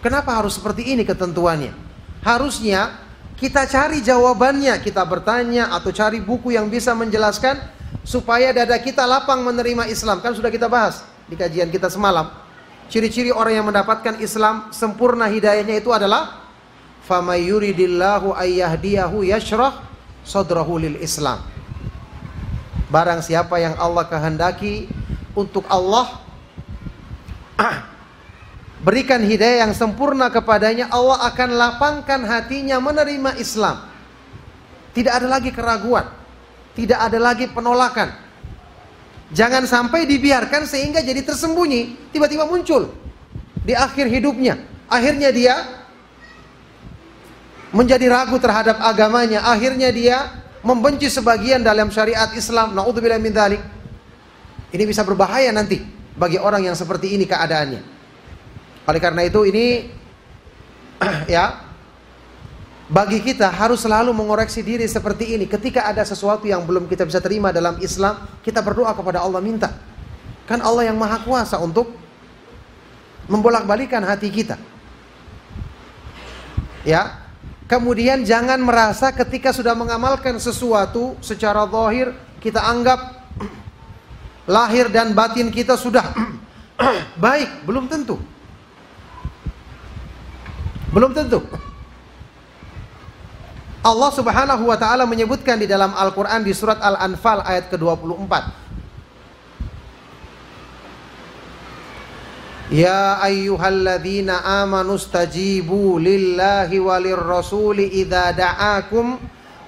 Kenapa harus seperti ini ketentuannya? Harusnya kita cari jawabannya, kita bertanya atau cari buku yang bisa menjelaskan, supaya dada kita lapang menerima Islam. Kan sudah kita bahas di kajian kita semalam. Ciri-ciri orang yang mendapatkan Islam sempurna hidayahnya itu adalah famay yuridillahu ayyahdiyahu yashrah sadrahu lil Islam. Barang siapa yang Allah kehendaki untuk Allah berikan hidayah yang sempurna kepadanya, Allah akan lapangkan hatinya menerima Islam. Tidak ada lagi keraguan, tidak ada lagi penolakan. Jangan sampai dibiarkan sehingga jadi tersembunyi, tiba-tiba muncul di akhir hidupnya. Akhirnya dia menjadi ragu terhadap agamanya, akhirnya dia membenci sebagian dalam syariat Islam. Na'udzubillah min dzalik. Ini bisa berbahaya nanti bagi orang yang seperti ini keadaannya. Oleh karena itu ini ya, bagi kita harus selalu mengoreksi diri seperti ini. Ketika ada sesuatu yang belum kita bisa terima dalam Islam, kita berdoa kepada Allah, minta. Kan Allah yang maha kuasa untuk membolak-balikan hati kita. Ya. Kemudian jangan merasa ketika sudah mengamalkan sesuatu secara zahir, kita anggap lahir dan batin kita sudah baik. Belum tentu. Belum tentu. Allah Subhanahu wa ta'ala menyebutkan di dalam Al-Quran di surat Al-Anfal ayat ke-24. Ya ayyuhalladzina amanu stajibu lillahi walir rasuli idza da'akum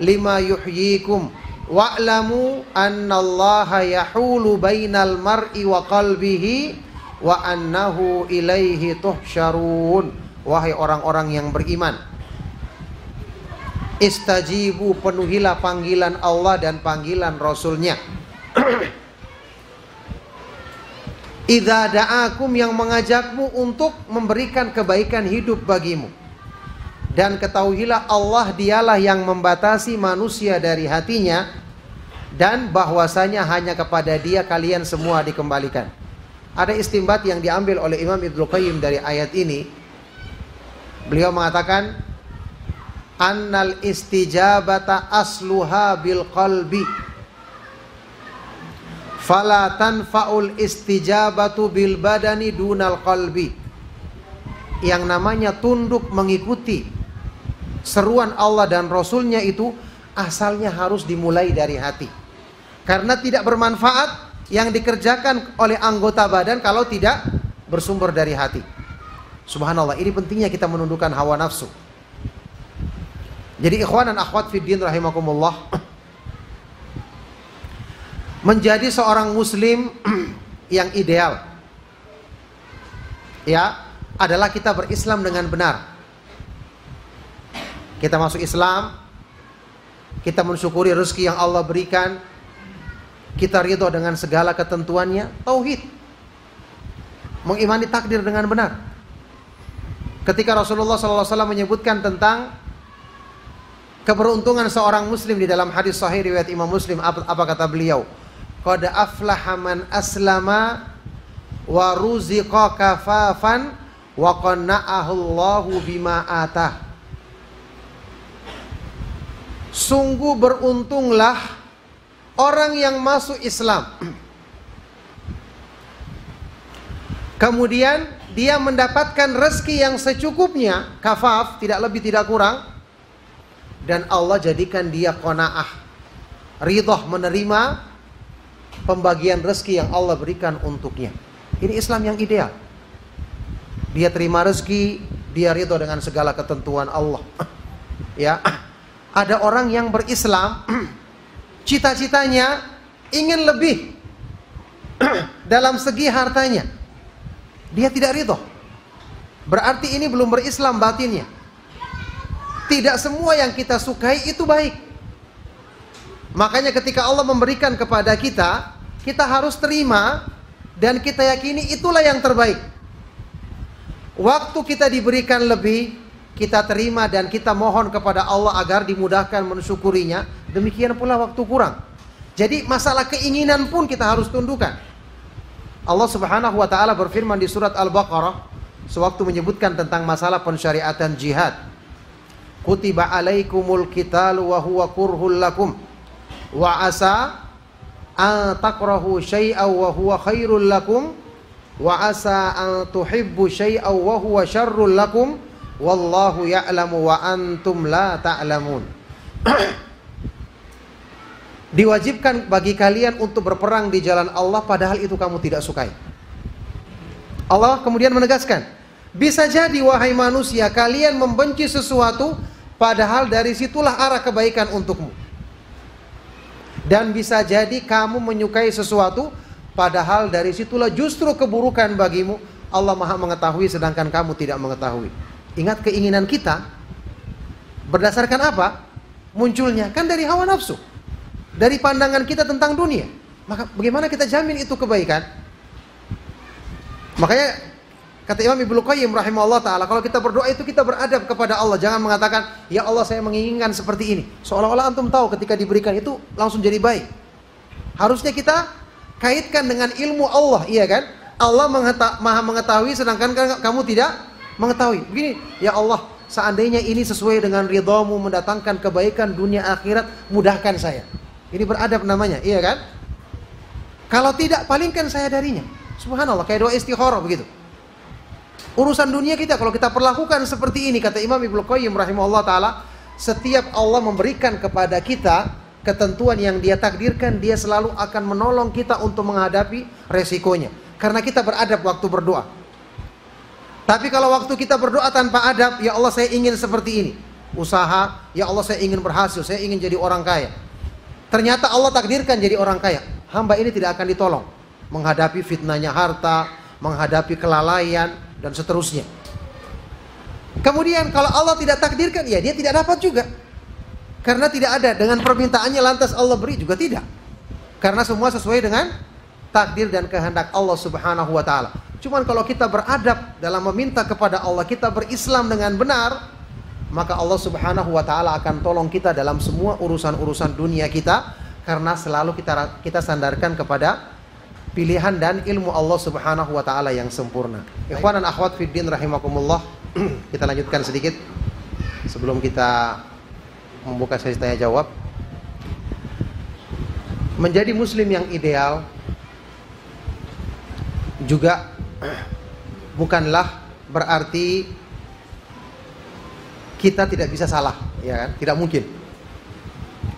lima yuhyikum wa'lamu annallaha yahulu bainal mar'i wa qalbihi wa annahu ilaihi tuhsyarun. Wahai orang-orang yang beriman, istajibu, penuhilah panggilan Allah dan panggilan Rasulnya. idza da'akum, yang mengajakmu untuk memberikan kebaikan hidup bagimu. Dan ketahuilah Allah dialah yang membatasi manusia dari hatinya, dan bahwasanya hanya kepada Dia kalian semua dikembalikan. Ada istinbat yang diambil oleh Imam Ibnu Qayyim dari ayat ini. Beliau mengatakan, annal istijabata asluha bil qalbi, fala tanfa'ul istijabatu bil badani dunal qalbi. Yang namanya tunduk mengikuti seruan Allah dan Rasulnya itu asalnya harus dimulai dari hati. Karena tidak bermanfaat yang dikerjakan oleh anggota badan kalau tidak bersumber dari hati. Subhanallah, ini pentingnya kita menundukkan hawa nafsu. Jadi ikhwan dan akhwat fiddin rahimakumullah, menjadi seorang muslim yang ideal ya adalah kita berislam dengan benar. Kita masuk Islam, kita mensyukuri rezeki yang Allah berikan, kita ridho dengan segala ketentuannya, tauhid, mengimani takdir dengan benar. Ketika Rasulullah SAW menyebutkan tentang keberuntungan seorang muslim di dalam hadis sahih riwayat Imam Muslim, apa kata beliau? Qad aflaha man aslama wa ruziqa kafafan wa qanna'ahu Allahu bima atah. Sungguh beruntunglah orang yang masuk Islam, kemudian dia mendapatkan rezeki yang secukupnya, kafaf, tidak lebih tidak kurang, dan Allah jadikan dia qanaah, ridha menerima pembagian rezeki yang Allah berikan untuknya. Ini Islam yang ideal. Dia terima rezeki, dia ridha dengan segala ketentuan Allah. Ya, ada orang yang berislam cita-citanya ingin lebih dalam segi hartanya, dia tidak ridho. Berarti ini belum berislam batinnya. Tidak semua yang kita sukai itu baik. Makanya ketika Allah memberikan kepada kita, kita harus terima dan kita yakini itulah yang terbaik. Waktu kita diberikan lebih, kita terima dan kita mohon kepada Allah agar dimudahkan mensyukurinya. Demikian pula waktu kurang. Jadi masalah keinginan pun kita harus tundukkan. Allah Subhanahu wa taala berfirman di surat Al-Baqarah sewaktu menyebutkan tentang masalah pensyariatan jihad. Kutiba alaikumul qitalu wa huwa kurhul lakum wa asa an takrahu syai'an wa huwa khairul lakum wa asa an tuhibbu syai'an wa huwa syarrul lakum wallahu ya'lamu wa antum la ta'lamun. Diwajibkan bagi kalian untuk berperang di jalan Allah padahal itu kamu tidak sukai. Allah kemudian menegaskan, bisa jadi wahai manusia kalian membenci sesuatu padahal dari situlah arah kebaikan untukmu. Dan bisa jadi kamu menyukai sesuatu padahal dari situlah justru keburukan bagimu. Allah Maha mengetahui sedangkan kamu tidak mengetahui. Ingat, keinginan kita berdasarkan apa? Munculnya kan dari hawa nafsu, dari pandangan kita tentang dunia. Maka bagaimana kita jamin itu kebaikan? Makanya kata Imam Ibnu Qayyim rahimahullah ta'ala, kalau kita berdoa itu kita beradab kepada Allah. Jangan mengatakan, ya Allah saya menginginkan seperti ini, seolah-olah antum tahu ketika diberikan itu langsung jadi baik. Harusnya kita kaitkan dengan ilmu Allah, iya kan? Allah Maha mengetahui sedangkan kamu tidak mengetahui. Begini, ya Allah, seandainya ini sesuai dengan ridhamu, mendatangkan kebaikan dunia akhirat, mudahkan saya. Ini beradab namanya, iya kan? Kalau tidak, palingkan saya darinya. Subhanallah, kayak doa istikharah begitu. Urusan dunia kita kalau kita perlakukan seperti ini, kata Imam Ibnu Qayyim rahimahullah ta'ala, setiap Allah memberikan kepada kita ketentuan yang Dia takdirkan, Dia selalu akan menolong kita untuk menghadapi resikonya. Karena kita beradab waktu berdoa. Tapi kalau waktu kita berdoa tanpa adab, ya Allah saya ingin seperti ini, usaha, ya Allah saya ingin berhasil, saya ingin jadi orang kaya. Ternyata Allah takdirkan jadi orang kaya, hamba ini tidak akan ditolong menghadapi fitnahnya harta, menghadapi kelalaian dan seterusnya. Kemudian kalau Allah tidak takdirkan, ya dia tidak dapat juga. Karena tidak ada, dengan permintaannya lantas Allah beri juga tidak. Karena semua sesuai dengan takdir dan kehendak Allah Subhanahu wa taala. Cuman kalau kita beradab dalam meminta kepada Allah, kita berislam dengan benar, maka Allah Subhanahu wa taala akan tolong kita dalam semua urusan-urusan dunia kita, karena selalu kita sandarkan kepada pilihan dan ilmu Allah Subhanahu wa taala yang sempurna. Ikhwan dan akhwat fiddin rahimakumullah. Kita lanjutkan sedikit sebelum kita membuka sesi tanya jawab. Menjadi muslim yang ideal juga bukanlah berarti kita tidak bisa salah, ya kan? Tidak mungkin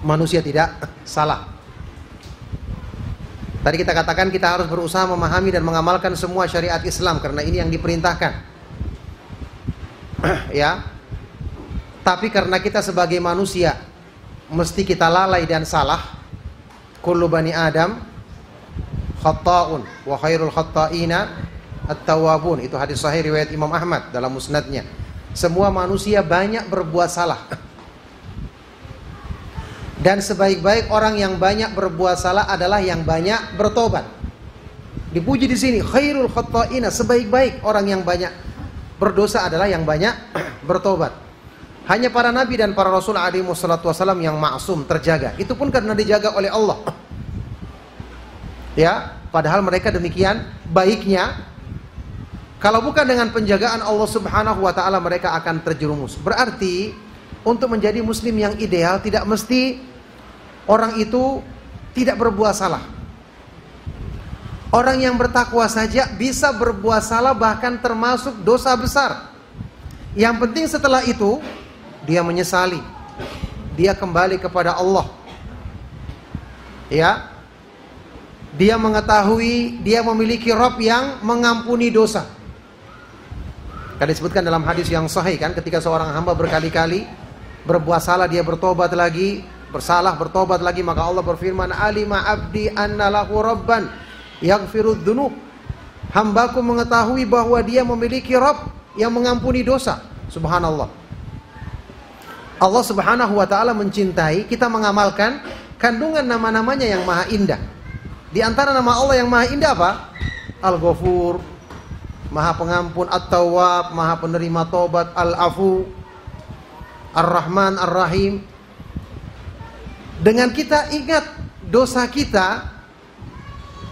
manusia tidak salah. Tadi kita katakan kita harus berusaha memahami dan mengamalkan semua syariat Islam karena ini yang diperintahkan. Ya. Tapi karena kita sebagai manusia mesti kita lalai dan salah. Kullu bani Adam khata'un wa khairul khata'ina at-tawwabun. Itu hadis sahih riwayat Imam Ahmad dalam musnadnya. Semua manusia banyak berbuat salah. Dan sebaik-baik orang yang banyak berbuat salah adalah yang banyak bertobat. Dipuji di sini, khairul khata'ina, sebaik-baik orang yang banyak berdosa adalah yang banyak bertobat. Hanya para nabi dan para rasul alaihi wassalatu wassalam yang maksum, terjaga. Itu pun karena dijaga oleh Allah. Ya, padahal mereka demikian baiknya. Kalau bukan dengan penjagaan Allah Subhanahu wa taala, mereka akan terjerumus. Berarti untuk menjadi muslim yang ideal tidak mesti orang itu tidak berbuat salah. Orang yang bertakwa saja bisa berbuat salah, bahkan termasuk dosa besar. Yang penting setelah itu dia menyesali, dia kembali kepada Allah. Ya, dia mengetahui dia memiliki Rabb yang mengampuni dosa. Kan disebutkan dalam hadis yang sahih kan, ketika seorang hamba berkali-kali berbuat salah, dia bertobat lagi, bersalah, bertobat lagi, maka Allah berfirman, alima abdi anna lahu rabban yaghfirudz dzunub. Hambaku mengetahui bahwa dia memiliki Rabb yang mengampuni dosa. Subhanallah. Allah Subhanahu wa taala mencintai kita mengamalkan kandungan nama-namanya yang maha indah. Di antara nama Allah yang maha indah apa? Al-Ghafur, Maha Pengampun, At-Tawwab, Maha Penerima Tobat, Al-Afu, Ar-Rahman, Ar-Rahim. Dengan kita ingat dosa kita,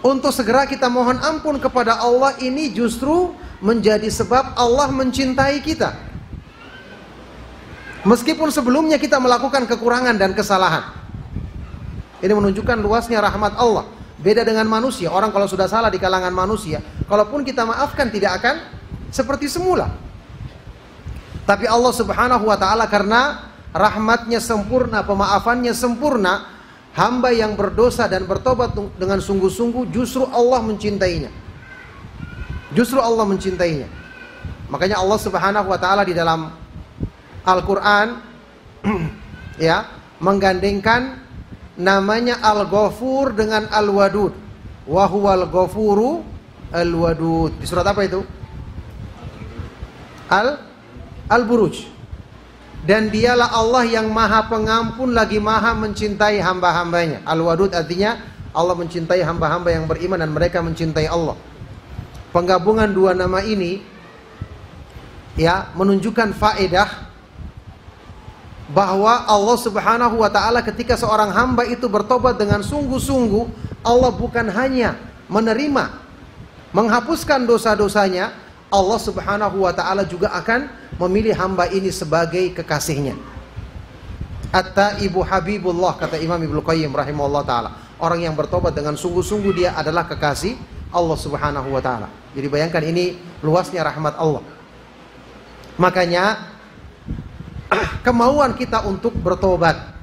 untuk segera kita mohon ampun kepada Allah, ini justru menjadi sebab Allah mencintai kita. Meskipun sebelumnya kita melakukan kekurangan dan kesalahan. Ini menunjukkan luasnya rahmat Allah. Beda dengan manusia. Orang kalau sudah salah di kalangan manusia, kalaupun kita maafkan tidak akan seperti semula. Tapi Allah Subhanahu wa taala karena rahmatnya sempurna, pemaafannya sempurna, hamba yang berdosa dan bertobat dengan sungguh-sungguh justru Allah mencintainya. Justru Allah mencintainya. Makanya Allah Subhanahu wa taala di dalam Al-Quran ya, menggandengkan namanya Al-Ghafur dengan Al-Wadud. Wa huwal ghafuru Al-Wadud. Di surat apa itu? Al-Buruj. Dan dialah Allah yang maha pengampun lagi maha mencintai hamba-hambanya. Al-Wadud artinya Allah mencintai hamba-hamba yang beriman dan mereka mencintai Allah. Penggabungan dua nama ini ya menunjukkan faedah bahwa Allah Subhanahu wa taala ketika seorang hamba itu bertobat dengan sungguh-sungguh, Allah bukan hanya menerima, menghapuskan dosa-dosanya, Allah Subhanahu wa taala juga akan memilih hamba ini sebagai kekasihnya. At-taibu habibullah, kata Imam Ibnu Qayyim rahimahullah taala. Orang yang bertobat dengan sungguh-sungguh dia adalah kekasih Allah Subhanahu wa taala. Jadi bayangkan ini luasnya rahmat Allah. Makanya kemauan kita untuk bertobat,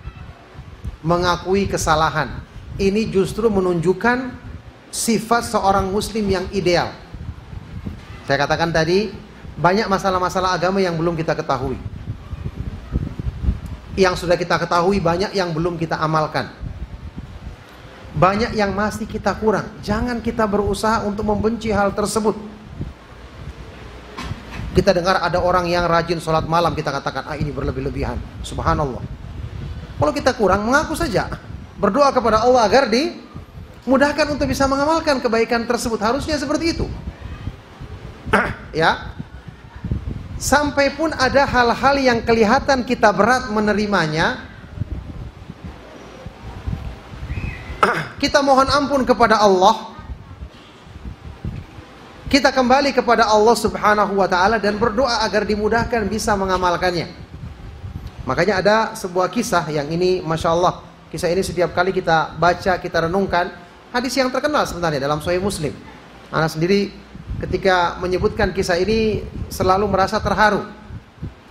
mengakui kesalahan, ini justru menunjukkan sifat seorang muslim yang ideal. Saya katakan tadi, banyak masalah-masalah agama yang belum kita ketahui. Yang sudah kita ketahui banyak yang belum kita amalkan. Banyak yang masih kita kurang. Jangan kita berusaha untuk membenci hal tersebut. Kita dengar ada orang yang rajin sholat malam, kita katakan, ini berlebih-lebihan. Subhanallah. Kalau kita kurang, mengaku saja. Berdoa kepada Allah agar Mudahkan untuk bisa mengamalkan kebaikan tersebut. Harusnya seperti itu. Ya. Sampai pun ada hal-hal yang kelihatan kita berat menerimanya, kita mohon ampun kepada Allah. Kita kembali kepada Allah Subhanahu wa ta'ala dan berdoa agar dimudahkan bisa mengamalkannya. Makanya ada sebuah kisah yang ini Masya Allah, kisah ini setiap kali kita baca, kita renungkan. Hadis yang terkenal sebenarnya dalam Sahih Muslim. Anak sendiri ketika menyebutkan kisah ini selalu merasa terharu.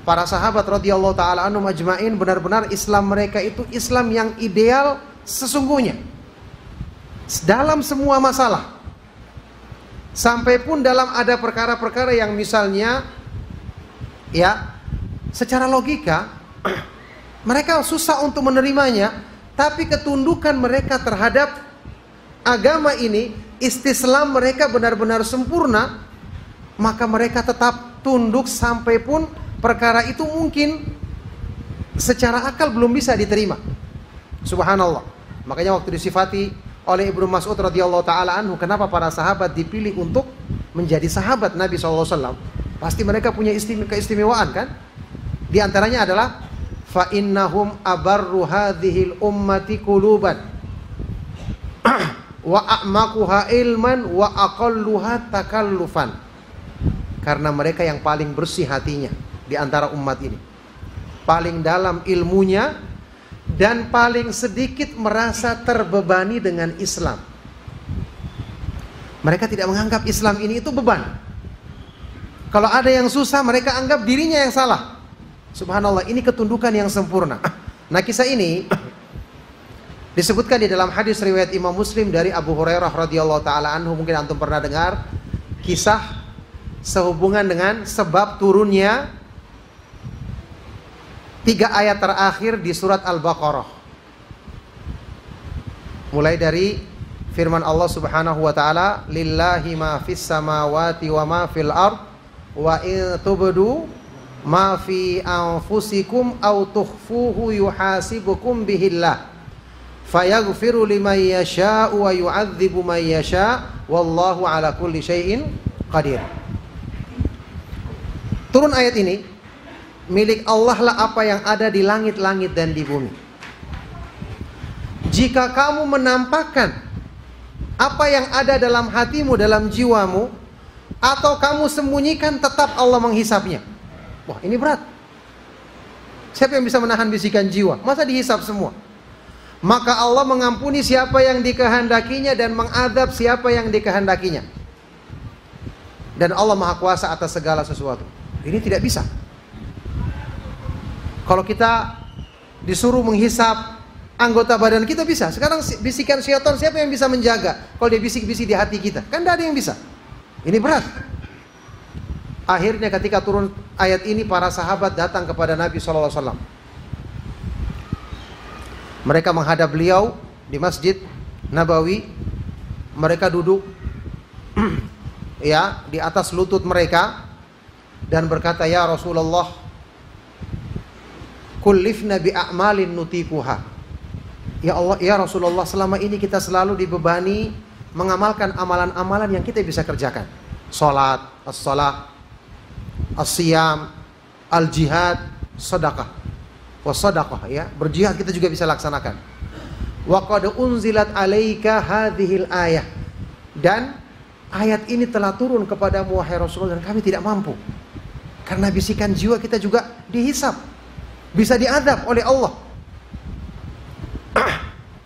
Para sahabat radhiyallahu ta'ala anhum ajma'in, benar-benar Islam mereka itu Islam yang ideal sesungguhnya dalam semua masalah. Sampai pun dalam ada perkara-perkara yang misalnya ya secara logika mereka susah untuk menerimanya, tapi ketundukan mereka terhadap agama ini, istislam mereka benar-benar sempurna, maka mereka tetap tunduk sampai pun perkara itu mungkin secara akal belum bisa diterima. Subhanallah. Makanya waktu disifati oleh Ibnu Mas'ud radhiyallahu taala anhu, kenapa para sahabat dipilih untuk menjadi sahabat Nabi SAW? Pasti mereka punya keistimewaan kan? Di antaranya adalah fa innahum abarru hadhil ummati quluban wa a'maquha ilman wa aqalluha takallufan. Karena mereka yang paling bersih hatinya di antara umat ini, paling dalam ilmunya, dan paling sedikit merasa terbebani dengan Islam. Mereka tidak menganggap Islam ini itu beban. Kalau ada yang susah, mereka anggap dirinya yang salah. Subhanallah, ini ketundukan yang sempurna. Nah, kisah ini disebutkan di dalam hadis riwayat Imam Muslim dari Abu Hurairah radhiyallahu taala anhu. Mungkin antum pernah dengar kisah sehubungan dengan sebab turunnya 3 ayat terakhir di surat Al-Baqarah. Mulai dari firman Allah Subhanahu wa taala, "Lillahi ma fis samawati wa ma fil ard wa in tubdu ma fi anfusikum aw tukhfuhu yuhasibukum bihillah fayaghfiru liman yasha'u wa yu'adzibu man yasha' wallahu ala kulli syai'in qadir." Turun ayat ini, milik Allah lah apa yang ada di langit-langit dan di bumi. Jika kamu menampakkan apa yang ada dalam hatimu, dalam jiwamu, atau kamu sembunyikan, tetap Allah menghisapnya. Wah, ini berat. Siapa yang bisa menahan bisikan jiwa? Masa dihisap semua? Maka Allah mengampuni siapa yang dikehendakinya dan mengadab siapa yang dikehendakinya. Dan Allah Maha Kuasa atas segala sesuatu. Ini tidak bisa. Kalau kita disuruh menghisap anggota badan kita bisa. Sekarang bisikan syaitan siapa yang bisa menjaga? Kalau dia bisik-bisik di hati kita, kan tidak ada yang bisa. Ini berat. Akhirnya ketika turun ayat ini, para sahabat datang kepada Nabi SAW. Mereka menghadap beliau di Masjid Nabawi. Mereka duduk ya di atas lutut mereka dan berkata, "Ya Rasulullah, kullifna bi a'malin nutikuha." Ya Allah, ya Rasulullah, selama ini kita selalu dibebani mengamalkan amalan-amalan yang kita bisa kerjakan. Salat, as-salah, as-siyam, al-jihad, sedekah. Wasadaqah, ya, berjihad kita juga bisa laksanakan. Wa qad unzilat 'alaika hadhil ayah. Dan ayat ini telah turun kepadamu wahai Rasulullah, dan kami tidak mampu. Karena bisikan jiwa kita juga dihisap, bisa diadab oleh Allah.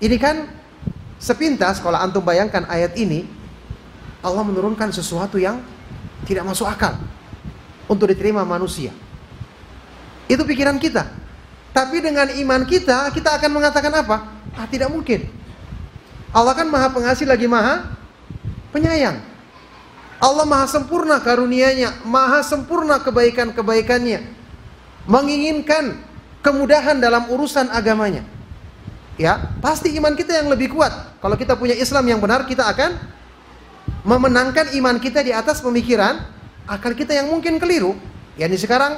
Ini kan sepintas kalau antum bayangkan ayat ini, Allah menurunkan sesuatu yang tidak masuk akal untuk diterima manusia. Itu pikiran kita. Tapi dengan iman kita, kita akan mengatakan apa? Ah, tidak mungkin. Allah kan Maha Pengasih lagi Maha Penyayang. Allah Maha sempurna karunia-Nya, Maha sempurna kebaikan-kebaikannya, menginginkan kemudahan dalam urusan agamanya. Ya, pasti iman kita yang lebih kuat. Kalau kita punya Islam yang benar, kita akan memenangkan iman kita di atas pemikiran akal kita yang mungkin keliru. Yani sekarang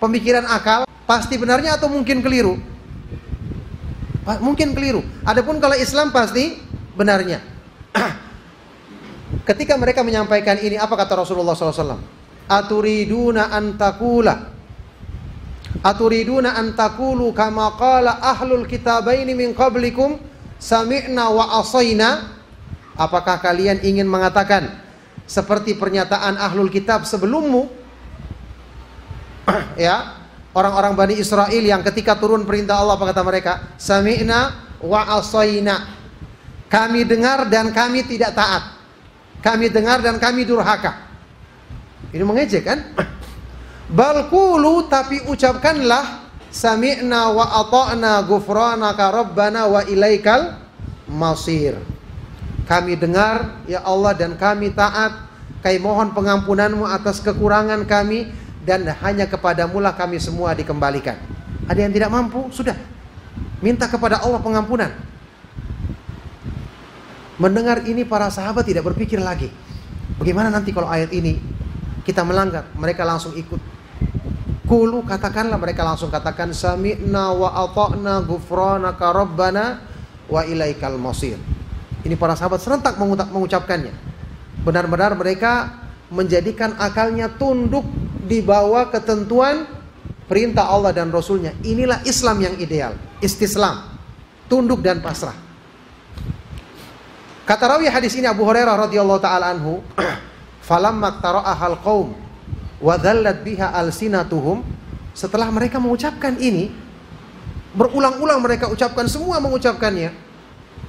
pemikiran akal pasti benarnya atau mungkin keliru? Mungkin keliru. Adapun kalau Islam pasti benarnya. Ketika mereka menyampaikan ini, apa kata Rasulullah SAW? Aturiduna antakulu kama qala ahlul kitabaini min qablikum sami'na wa asayna. Apakah kalian ingin mengatakan seperti pernyataan ahlul kitab sebelummu? Ya, orang-orang Bani Israel yang ketika turun perintah Allah, apa kata mereka? Sami'na wa asayna. Kami dengar dan kami tidak taat. Kami dengar dan kami durhaka. Ini mengejek kan? Bal qulu, tapi ucapkanlah sami'na wa ata'na ghufranaka rabbana wa ilaikal masir. Kami dengar ya Allah dan kami taat. Kami mohon pengampunanmu atas kekurangan kami dan hanya kepadamu lah kami semua dikembalikan. Ada yang tidak mampu, sudah minta kepada Allah pengampunan. Mendengar ini para sahabat tidak berpikir lagi, bagaimana nanti kalau ayat ini kita melanggar. Mereka langsung ikut. Qulu, katakanlah, mereka langsung katakan sami'na wa ata'na ghufranaka rabbana wa ilaikal masir. Ini para sahabat serentak mengucapkannya. Benar-benar mereka menjadikan akalnya tunduk di bawah ketentuan perintah Allah dan Rasulnya. Inilah Islam yang ideal, istislam, tunduk dan pasrah. Kata rawi hadis ini Abu Hurairah radhiyallahu taala anhu, falamma tara'ahal qaum wa dhallat biha alsinatuhum. Setelah mereka mengucapkan ini, berulang-ulang mereka ucapkan, semua mengucapkannya,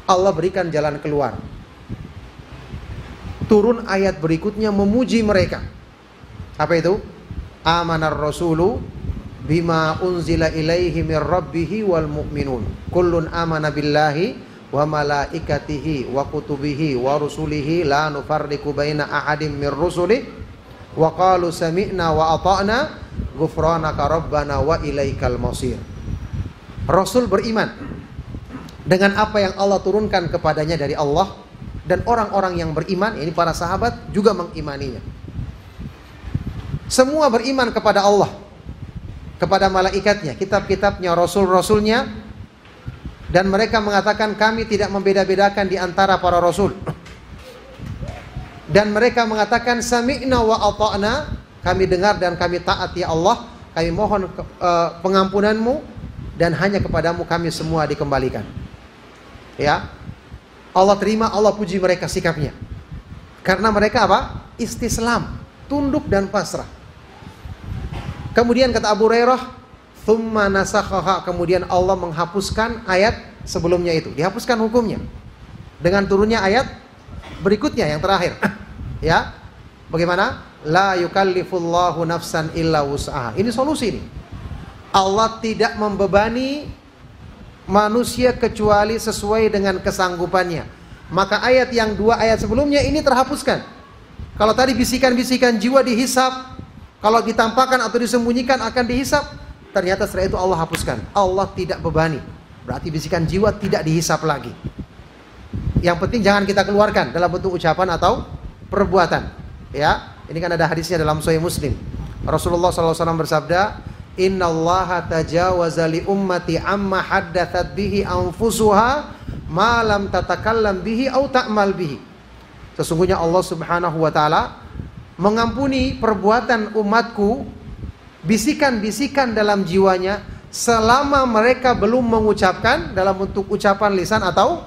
Allah berikan jalan keluar. Turun ayat berikutnya memuji mereka. Apa itu? Amanar rasulu bima unzila ilaihi mir rabbihi wal mu'minun kullun amana billahi wa malaikatihi wa kutubihi wa rusulihi la nufarriqu baina ahadim mir rusulih wa qalu sami'na wa ata'na ghufranaka rabbana wa ilaikal masir. Rasul beriman dengan apa yang Allah turunkan kepadanya dari Allah, dan orang-orang yang beriman, ini para sahabat, juga mengimaninya. Semua beriman kepada Allah, kepada malaikatnya, kitab-kitabnya, rasul-rasulnya, dan mereka mengatakan kami tidak membeda-bedakan di antara para rasul. Dan mereka mengatakan sami'na wa ata'na, kami dengar dan kami taat ya Allah, kami mohon pengampunanmu dan hanya kepadamu kami semua dikembalikan. Ya, Allah terima, Allah puji mereka sikapnya. Karena mereka apa? Istislam, tunduk dan pasrah. Kemudian kata Abu Hurairah, thumma nasakhaha, kemudian Allah menghapuskan ayat sebelumnya itu, dihapuskan hukumnya dengan turunnya ayat berikutnya yang terakhir. Ya, bagaimana? La yukallifullahu nafsan illa wus'aha. Ini solusi ini. Allah tidak membebani manusia kecuali sesuai dengan kesanggupannya. Maka ayat yang dua ayat sebelumnya ini terhapuskan. Kalau tadi bisikan-bisikan jiwa dihisap, kalau ditampakkan atau disembunyikan akan dihisap, ternyata setelah itu Allah hapuskan. Allah tidak bebani. Berarti bisikan jiwa tidak dihisap lagi. Yang penting jangan kita keluarkan dalam bentuk ucapan atau perbuatan. Ya, ini kan ada hadisnya dalam Sahih Muslim. Rasulullah SAW bersabda, innallaha tajawaza li ummati amma haddathat bihi anfusuha ma lam tatakallam bihi au ta'mal bihi. Sesungguhnya Allah Subhanahu wa taala mengampuni perbuatan umatku, bisikan-bisikan dalam jiwanya, selama mereka belum mengucapkan dalam bentuk ucapan lisan atau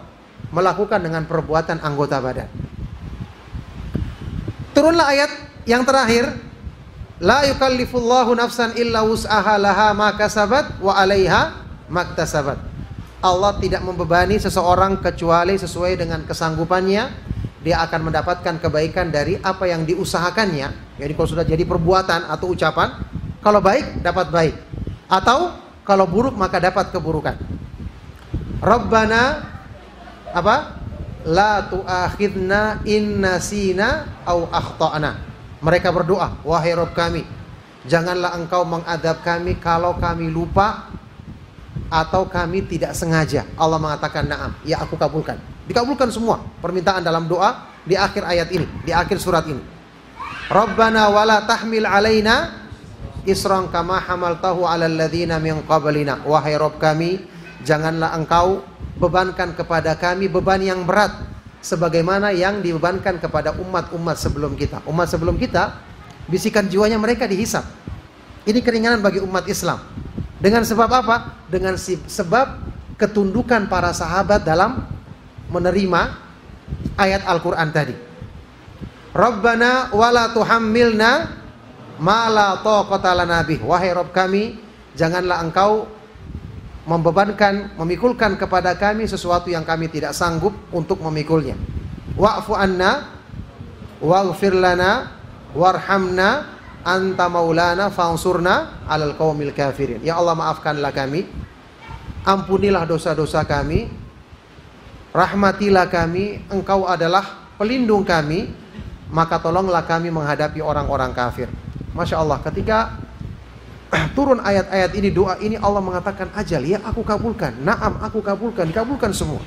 melakukan dengan perbuatan anggota badan. Turunlah ayat yang terakhir, la yukallifullahu nafsan illa wus'aha laha ma kasabat wa 'alaiha maktasabat. Allah tidak membebani seseorang kecuali sesuai dengan kesanggupannya. Dia akan mendapatkan kebaikan dari apa yang diusahakannya. Jadi kalau sudah jadi perbuatan atau ucapan, kalau baik dapat baik, atau kalau buruk maka dapat keburukan. Rabbana apa? La tu'akhidna in nasina au akhtana. Mereka berdoa, wahai Rabb kami, janganlah engkau mengadab kami kalau kami lupa atau kami tidak sengaja. Allah mengatakan na'am, ya aku kabulkan. Dikabulkan semua permintaan dalam doa di akhir ayat ini, di akhir surat ini. Rabbana wala tahmil alaina isran kama hamaltahu alal ladzina min qablina. Wahai Rabb kami, janganlah engkau bebankan kepada kami beban yang berat sebagaimana yang dibebankan kepada umat-umat sebelum kita. Umat sebelum kita, bisikan jiwanya mereka dihisap. Ini keringanan bagi umat Islam. Dengan sebab apa? Dengan sebab ketundukan para sahabat dalam menerima ayat Al-Quran tadi. Rabbana wala tuhammilna ma la taqata lana bih. Wahai Rabb kami, janganlah engkau memikulkan kepada kami sesuatu yang kami tidak sanggup untuk memikulnya. Wa'fu anna waghfir lana warhamna anta maulana fansurna 'alal qaumil kafirin. Ya Allah, maafkanlah kami, ampunilah dosa-dosa kami, rahmatilah kami, engkau adalah pelindung kami, maka tolonglah kami menghadapi orang-orang kafir. Masya Allah, ketika turun ayat-ayat ini, doa ini, Allah mengatakan ajal, ya aku kabulkan, naam aku kabulkan, dikabulkan semua.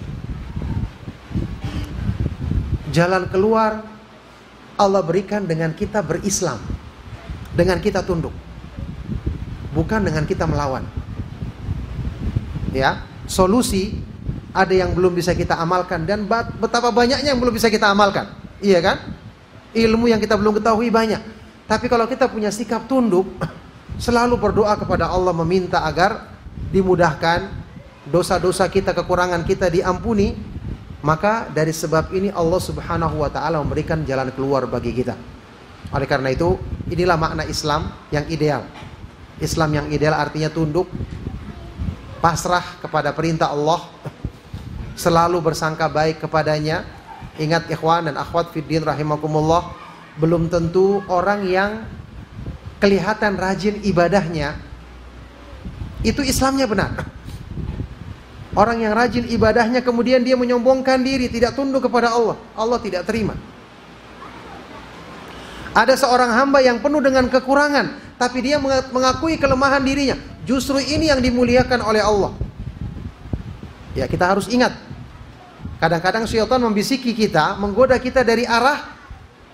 Jalan keluar Allah berikan dengan kita berislam, dengan kita tunduk, bukan dengan kita melawan. Ya, solusi ada yang belum bisa kita amalkan, dan betapa banyaknya yang belum bisa kita amalkan. Iya kan? Ilmu yang kita belum ketahui banyak. Tapi kalau kita punya sikap tunduk, selalu berdoa kepada Allah, meminta agar dimudahkan, dosa-dosa kita, kekurangan kita diampuni, maka dari sebab ini Allah Subhanahu wa ta'ala memberikan jalan keluar bagi kita. Oleh karena itu, inilah makna Islam yang ideal. Islam yang ideal artinya tunduk, pasrah kepada perintah Allah, selalu bersangka baik kepadanya. Ingat ikhwan dan akhwat fiddin rahimakumullah, belum tentu orang yang kelihatan rajin ibadahnya itu Islamnya benar. Orang yang rajin ibadahnya kemudian dia menyombongkan diri, tidak tunduk kepada Allah, Allah tidak terima. Ada seorang hamba yang penuh dengan kekurangan, tapi dia mengakui kelemahan dirinya. Justru ini yang dimuliakan oleh Allah. Ya, kita harus ingat, kadang-kadang syaitan membisiki kita, menggoda kita dari arah,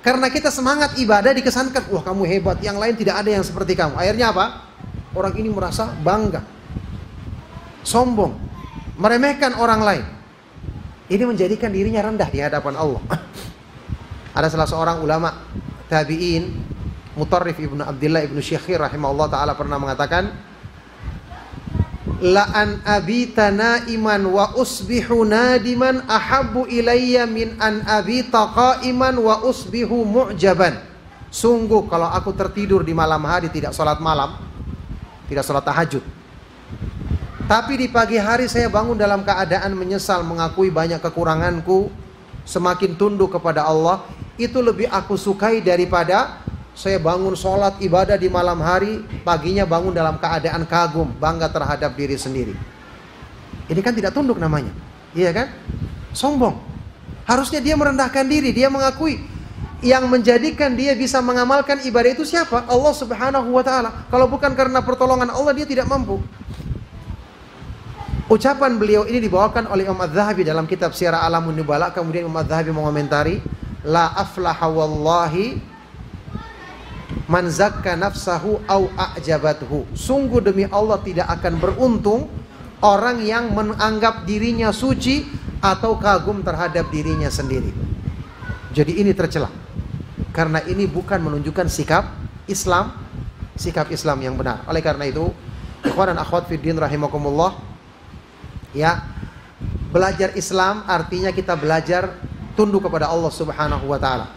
karena kita semangat ibadah dikesankan, wah kamu hebat, yang lain tidak ada yang seperti kamu. Akhirnya apa? Orang ini merasa bangga, sombong, meremehkan orang lain. Ini menjadikan dirinya rendah di hadapan Allah. Ada salah seorang ulama tabi'in, Mutarrif ibnu Abdillah ibnu Syekhir rahimahullah ta'ala pernah mengatakan, la an abita naiman wa usbihu nadiman ahabbu ilayya min an abita qaiman wa usbihu mu'jaban. Sungguh kalau aku tertidur di malam hari tidak sholat malam, tidak sholat tahajud, tapi di pagi hari saya bangun dalam keadaan menyesal, mengakui banyak kekuranganku, semakin tunduk kepada Allah, itu lebih aku sukai daripada saya bangun sholat ibadah di malam hari, paginya bangun dalam keadaan kagum, bangga terhadap diri sendiri. Ini kan tidak tunduk namanya, iya kan? Sombong. Harusnya dia merendahkan diri, dia mengakui. Yang menjadikan dia bisa mengamalkan ibadah itu siapa? Allah Subhanahu wa ta'ala. Kalau bukan karena pertolongan Allah, dia tidak mampu. Ucapan beliau ini dibawakan oleh Imam Az-Zahabi dalam kitab Syiar A'lamun Nubala. Kemudian Imam Az-Zahabi mengomentari, la aflaha wallahi man zakka nafsahu au a'jabathu. Sungguh demi Allah tidak akan beruntung orang yang menganggap dirinya suci atau kagum terhadap dirinya sendiri. Jadi ini tercela, karena ini bukan menunjukkan sikap Islam, sikap Islam yang benar. Oleh karena itu, ikhwan dan akhwat fiddin rahimakumullah, ya, belajar Islam artinya kita belajar tunduk kepada Allah Subhanahu wa ta'ala.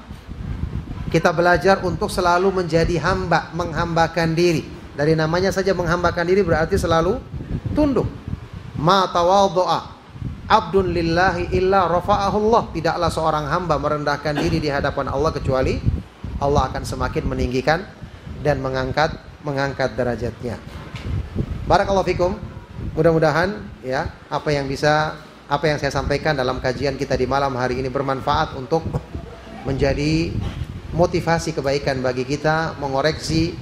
Kita belajar untuk selalu menjadi hamba, menghambakan diri. Dari namanya saja menghambakan diri berarti selalu tunduk. Ma tawadhu'a abdun lillahi illa rafa'ahullah. Tidaklah seorang hamba merendahkan diri di hadapan Allah kecuali Allah akan semakin meninggikan dan mengangkat derajatnya. Barakallahu fikum. Mudah-mudahan ya apa yang saya sampaikan dalam kajian kita di malam hari ini bermanfaat untuk menjadi motivasi kebaikan bagi kita, mengoreksi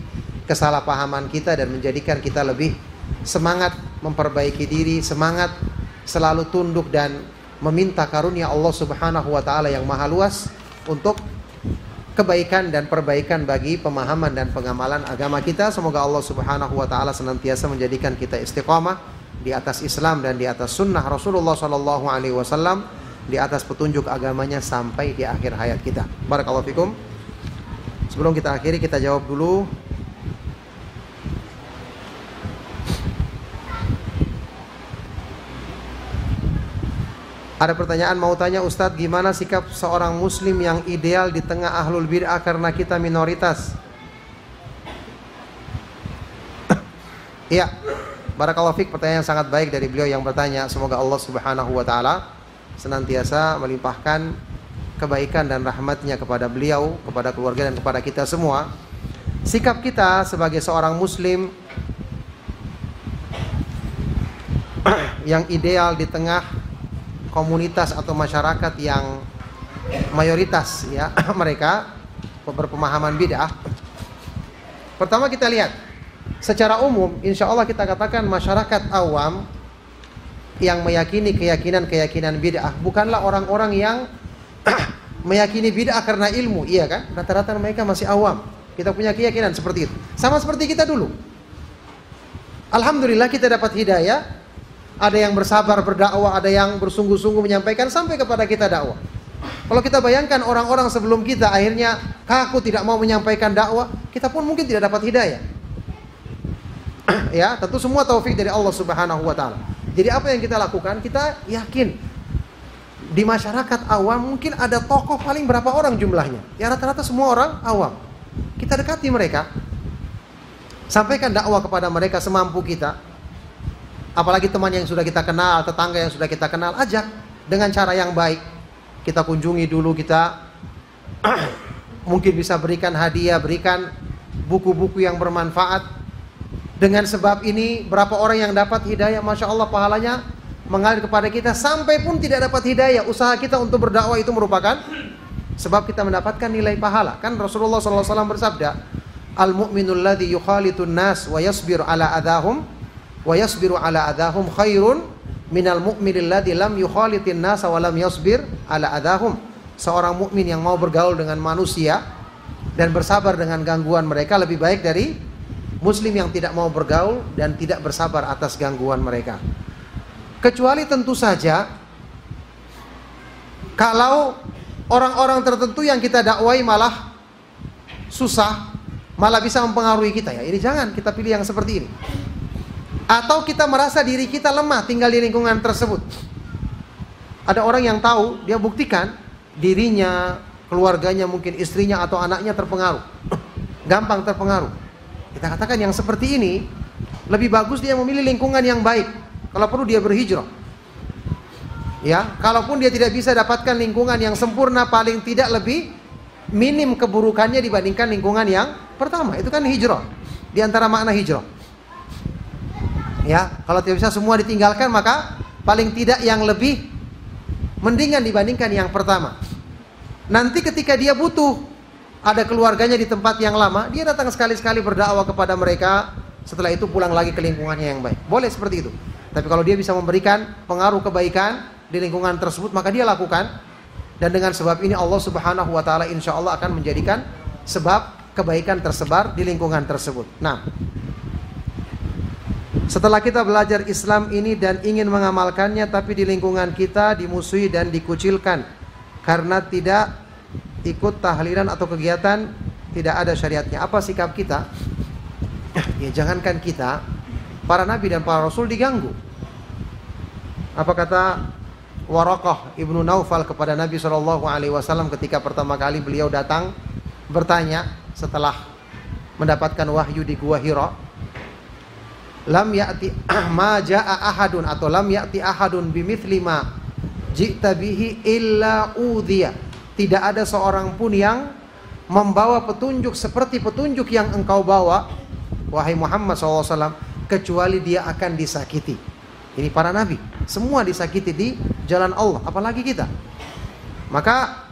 kesalahpahaman kita dan menjadikan kita lebih semangat memperbaiki diri, semangat selalu tunduk dan meminta karunia Allah Subhanahu wa ta'ala yang maha luas untuk kebaikan dan perbaikan bagi pemahaman dan pengamalan agama kita. Semoga Allah Subhanahu wa ta'ala senantiasa menjadikan kita istiqamah di atas Islam dan di atas sunnah Rasulullah sallallahu alaihi wasallam, di atas petunjuk agamanya sampai di akhir hayat kita. Barakallahu fikum. Sebelum kita akhiri, kita jawab dulu. Ada pertanyaan mau tanya Ustadz, gimana sikap seorang muslim yang ideal di tengah ahlul bid'ah karena kita minoritas? Iya, barakallahu fik, pertanyaan yang sangat baik dari beliau yang bertanya. Semoga Allah Subhanahu wa taala senantiasa melimpahkan kebaikan dan rahmatnya kepada beliau, kepada keluarga dan kepada kita semua. Sikap kita sebagai seorang muslim yang ideal di tengah komunitas atau masyarakat yang mayoritas ya mereka berpemahaman bid'ah. Pertama kita lihat secara umum, insya Allah kita katakan masyarakat awam yang meyakini keyakinan bid'ah bukanlah orang-orang yang meyakini bid'ah karena ilmu, iya kan? Rata-rata mereka masih awam. Kita punya keyakinan seperti itu, sama seperti kita dulu. Alhamdulillah kita dapat hidayah. Ada yang bersabar berdakwah, ada yang bersungguh-sungguh menyampaikan sampai kepada kita dakwah. Kalau kita bayangkan orang-orang sebelum kita akhirnya kaku tidak mau menyampaikan dakwah, kita pun mungkin tidak dapat hidayah. Ya, tentu semua taufik dari Allah Subhanahu wa taala. Jadi apa yang kita lakukan? Kita yakin di masyarakat awam mungkin ada tokoh paling berapa orang jumlahnya? Ya rata-rata semua orang awam. Kita dekati mereka. Sampaikan dakwah kepada mereka semampu kita. Apalagi teman yang sudah kita kenal, tetangga yang sudah kita kenal, ajak dengan cara yang baik. Kita kunjungi dulu, kita mungkin bisa berikan hadiah, berikan buku-buku yang bermanfaat. Dengan sebab ini berapa orang yang dapat hidayah, Masya Allah pahalanya mengalir kepada kita. Sampai pun tidak dapat hidayah, usaha kita untuk berdakwah itu merupakan sebab kita mendapatkan nilai pahala. Kan Rasulullah SAW bersabda, Al-mu'minul ladzi yukhalitun nas wa yasbiru ala adahum wa yasbiru ala adahum khairun minal mu'minil ladzi lam yukhalitin nas wa lam yasbir ala adahum. Seorang mukmin yang mau bergaul dengan manusia dan bersabar dengan gangguan mereka lebih baik dari muslim yang tidak mau bergaul dan tidak bersabar atas gangguan mereka. Kecuali tentu saja kalau orang-orang tertentu yang kita dakwai malah susah, malah bisa mempengaruhi kita, ya ini jangan kita pilih yang seperti ini. Atau kita merasa diri kita lemah tinggal di lingkungan tersebut. Ada orang yang tahu, dia buktikan dirinya, keluarganya, mungkin istrinya atau anaknya terpengaruh, gampang terpengaruh. Kita katakan yang seperti ini lebih bagus dia memilih lingkungan yang baik. Kalau perlu dia berhijrah. Ya, kalaupun dia tidak bisa dapatkan lingkungan yang sempurna, paling tidak lebih minim keburukannya dibandingkan lingkungan yang pertama. Itu kan hijrah. Di antara makna hijrah. Ya, kalau tidak bisa semua ditinggalkan, maka paling tidak yang lebih mendingan dibandingkan yang pertama. Nanti ketika dia butuh ada keluarganya di tempat yang lama, dia datang sekali-sekali berdakwah kepada mereka. Setelah itu pulang lagi ke lingkungannya yang baik. Boleh seperti itu. Tapi kalau dia bisa memberikan pengaruh kebaikan di lingkungan tersebut, maka dia lakukan. Dan dengan sebab ini Allah Subhanahu wa taala insya Allah akan menjadikan sebab kebaikan tersebar di lingkungan tersebut. Nah, setelah kita belajar Islam ini dan ingin mengamalkannya, tapi di lingkungan kita dimusuhi dan dikucilkan karena tidak ikut tahlilan atau kegiatan tidak ada syariatnya. Apa sikap kita? Ya jangankan kita, para nabi dan para rasul diganggu. Apa kata Waraqah ibnu Naufal kepada Nabi SAW ketika pertama kali beliau datang bertanya setelah mendapatkan wahyu di Gua Hira, lam ya'ti ma ja'a ahadun atau lam ya'ti ahadun bimithli ma ji'ta bihi illa udhiya. Tidak ada seorang pun yang membawa petunjuk seperti petunjuk yang engkau bawa, wahai Muhammad SAW, kecuali dia akan disakiti. Ini para nabi, semua disakiti di jalan Allah, apalagi kita. Maka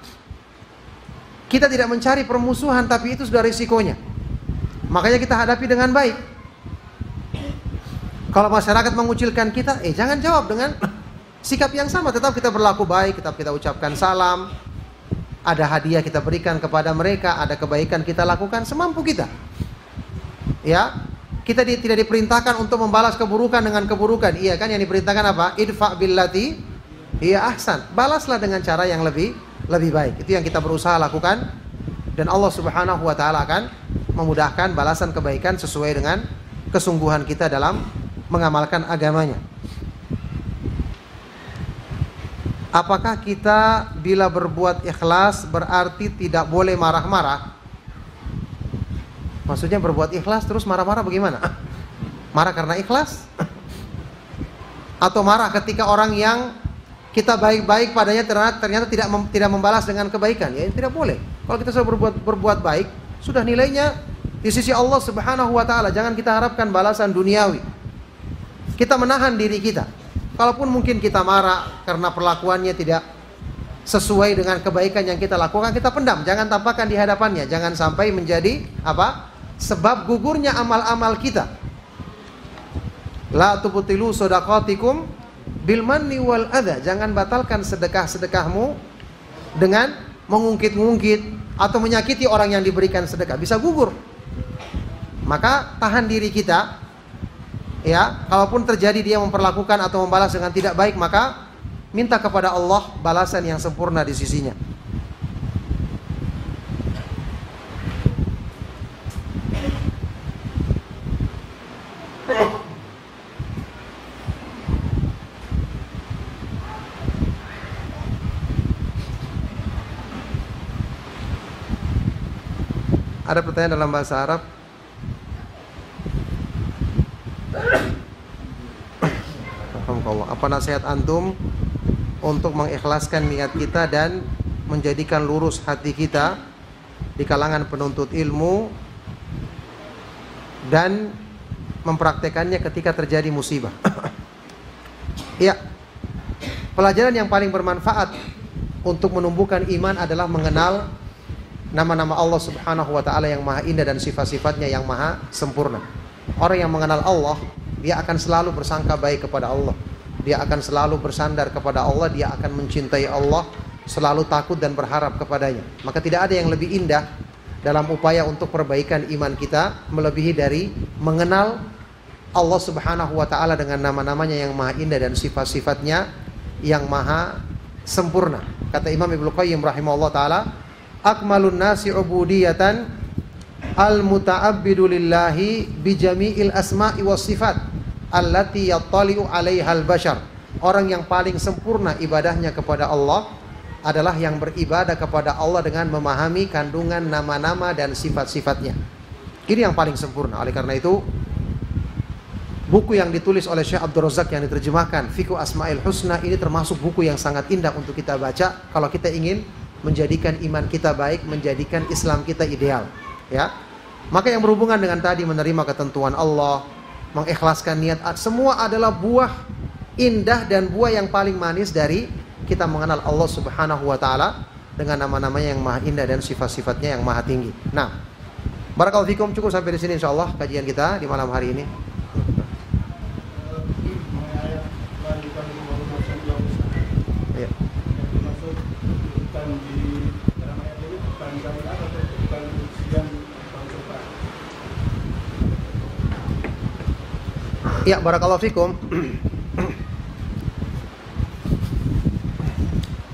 kita tidak mencari permusuhan, tapi itu sudah risikonya. Makanya kita hadapi dengan baik. Kalau masyarakat mengucilkan kita, jangan jawab dengan sikap yang sama. Tetap kita berlaku baik, tetap kita ucapkan salam. Ada hadiah kita berikan kepada mereka, ada kebaikan kita lakukan semampu kita. Ya, kita tidak diperintahkan untuk membalas keburukan dengan keburukan. Iya kan, yang diperintahkan apa? Idfa billati Iya ahsan, balaslah dengan cara yang lebih baik. Itu yang kita berusaha lakukan, dan Allah Subhanahu wa taala akan memudahkan balasan kebaikan sesuai dengan kesungguhan kita dalam mengamalkan agamanya. Apakah kita bila berbuat ikhlas berarti tidak boleh marah-marah? Maksudnya berbuat ikhlas terus marah-marah bagaimana? Marah karena ikhlas? Atau marah ketika orang yang kita baik-baik padanya ternyata tidak membalas dengan kebaikan? Ya tidak boleh. Kalau kita sudah berbuat baik, sudah nilainya di sisi Allah Subhanahu wa taala. Jangan kita harapkan balasan duniawi. Kita menahan diri kita. Kalaupun mungkin kita marah karena perlakuannya tidak sesuai dengan kebaikan yang kita lakukan, kita pendam, jangan tampakkan di hadapannya. Jangan sampai menjadi apa? Sebab gugurnya amal-amal kita. La tubtilu shadaqatikum bil manni wal adha. Jangan batalkan sedekah-sedekahmu dengan mengungkit-ungkit atau menyakiti orang yang diberikan sedekah. Bisa gugur. Maka tahan diri kita. Ya, kalaupun terjadi dia memperlakukan atau membalas dengan tidak baik, maka minta kepada Allah balasan yang sempurna di sisinya. Ada pertanyaan dalam bahasa Arab? Apa nasihat antum untuk mengikhlaskan niat kita dan menjadikan lurus hati kita di kalangan penuntut ilmu dan mempraktekannya ketika terjadi musibah? Ya, pelajaran yang paling bermanfaat untuk menumbuhkan iman adalah mengenal nama-nama Allah Subhanahu wa taala yang maha indah dan sifat-sifatnya yang maha sempurna. Orang yang mengenal Allah, dia akan selalu bersangka baik kepada Allah. Dia akan selalu bersandar kepada Allah, dia akan mencintai Allah, selalu takut dan berharap kepadanya. Maka tidak ada yang lebih indah dalam upaya untuk perbaikan iman kita melebihi dari mengenal Allah Subhanahu wa taala dengan nama-namanya yang maha indah dan sifat-sifatnya yang maha sempurna. Kata Imam Ibnu Qayyim rahimahullah taala, akmalun nasi ubudiyatan al-muta'abbidu lillahi bijami'il asma'i was sifat allati yattali'u 'alaiha al-bashar. Orang yang paling sempurna ibadahnya kepada Allah adalah yang beribadah kepada Allah dengan memahami kandungan nama-nama dan sifat-sifatnya. Ini yang paling sempurna. Oleh karena itu, buku yang ditulis oleh Syekh Abdul Razak yang diterjemahkan Fiqh Asma'il Husna ini termasuk buku yang sangat indah untuk kita baca kalau kita ingin menjadikan iman kita baik, menjadikan Islam kita ideal, ya. Maka yang berhubungan dengan tadi menerima ketentuan Allah, mengikhlaskan niat, semua adalah buah indah dan buah yang paling manis dari kita mengenal Allah Subhanahu wa taala dengan nama-namanya yang maha indah dan sifat-sifatnya yang maha tinggi. Nah, barakallahu fikum, cukup sampai di sini insyaallah kajian kita di malam hari ini. Ya. Ya, barakallahu fikum.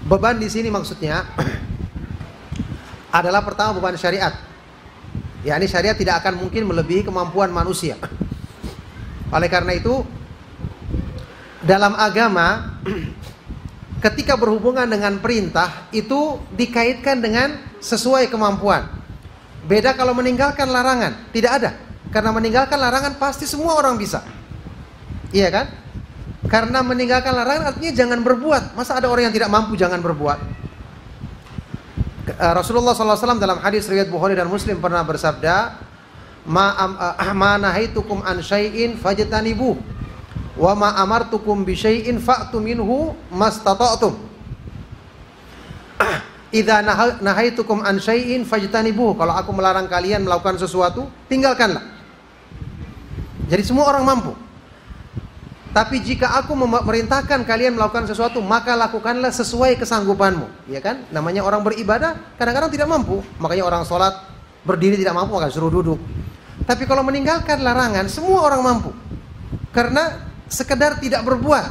Beban di sini maksudnya adalah pertama beban syariat. Ya, ini syariat tidak akan mungkin melebihi kemampuan manusia. Oleh karena itu, dalam agama ketika berhubungan dengan perintah itu dikaitkan dengan sesuai kemampuan. Beda kalau meninggalkan larangan, tidak ada. Karena meninggalkan larangan pasti semua orang bisa. Iya kan? Karena meninggalkan larangan artinya jangan berbuat. Masa ada orang yang tidak mampu jangan berbuat? Rasulullah SAW dalam hadis riwayat Bukhari dan Muslim pernah bersabda, ma nahaitukum an syai'in fajtanibuh wa ma amartukum bi syai'in fa'tu minhu mastata'tum. Idza nahaitukum an syai'in fajtanibuh. Kalau aku melarang kalian melakukan sesuatu, tinggalkanlah. Jadi semua orang mampu. Tapi jika aku memerintahkan kalian melakukan sesuatu, maka lakukanlah sesuai kesanggupanmu. Ya kan? Namanya orang beribadah kadang-kadang tidak mampu. Makanya orang sholat berdiri tidak mampu, maka suruh duduk. Tapi kalau meninggalkan larangan, semua orang mampu. Karena sekedar tidak berbuat.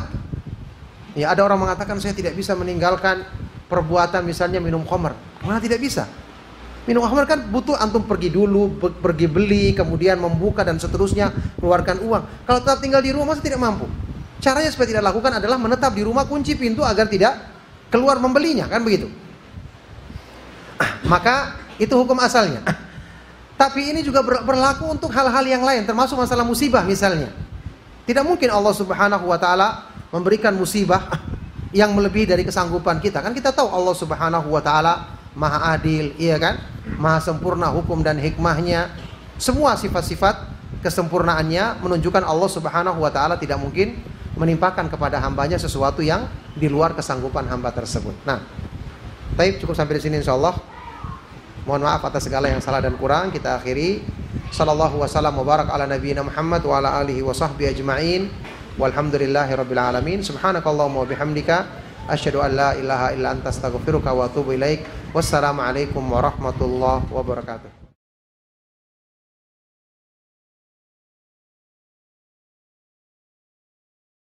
Ya, ada orang mengatakan saya tidak bisa meninggalkan perbuatan misalnya minum khamr. Mana tidak bisa? Minum khamr kan butuh antum pergi dulu, pergi beli, kemudian membuka dan seterusnya, keluarkan uang. Kalau tetap tinggal di rumah, masa tidak mampu? Caranya supaya tidak lakukan adalah menetap di rumah, kunci pintu agar tidak keluar membelinya, kan begitu? Maka itu hukum asalnya. Tapi ini juga berlaku untuk hal-hal yang lain, termasuk masalah musibah misalnya. Tidak mungkin Allah Subhanahu wa taala memberikan musibah yang melebihi dari kesanggupan kita. Kan kita tahu Allah Subhanahu wa taala Maha adil, iya kan? Maha sempurna hukum dan hikmahnya. Semua sifat-sifat kesempurnaannya menunjukkan Allah Subhanahu wa taala tidak mungkin menimpakan kepada hambanya sesuatu yang di luar kesanggupan hamba tersebut. Nah, baik, cukup sampai di sini insyaallah. Mohon maaf atas segala yang salah dan kurang. Kita akhiri. Sallallahu wasallam wa barak ala nabiyyina Muhammad wa ala alihi wa sahbihi ajma'in. Walhamdulillahi rabbil alamin. Subhanakallahumma wa bihamdika asyhadu an la ilaha illa anta astaghfiruka wa atubu ilaik. Wassalamualaikum warahmatullahi wabarakatuh.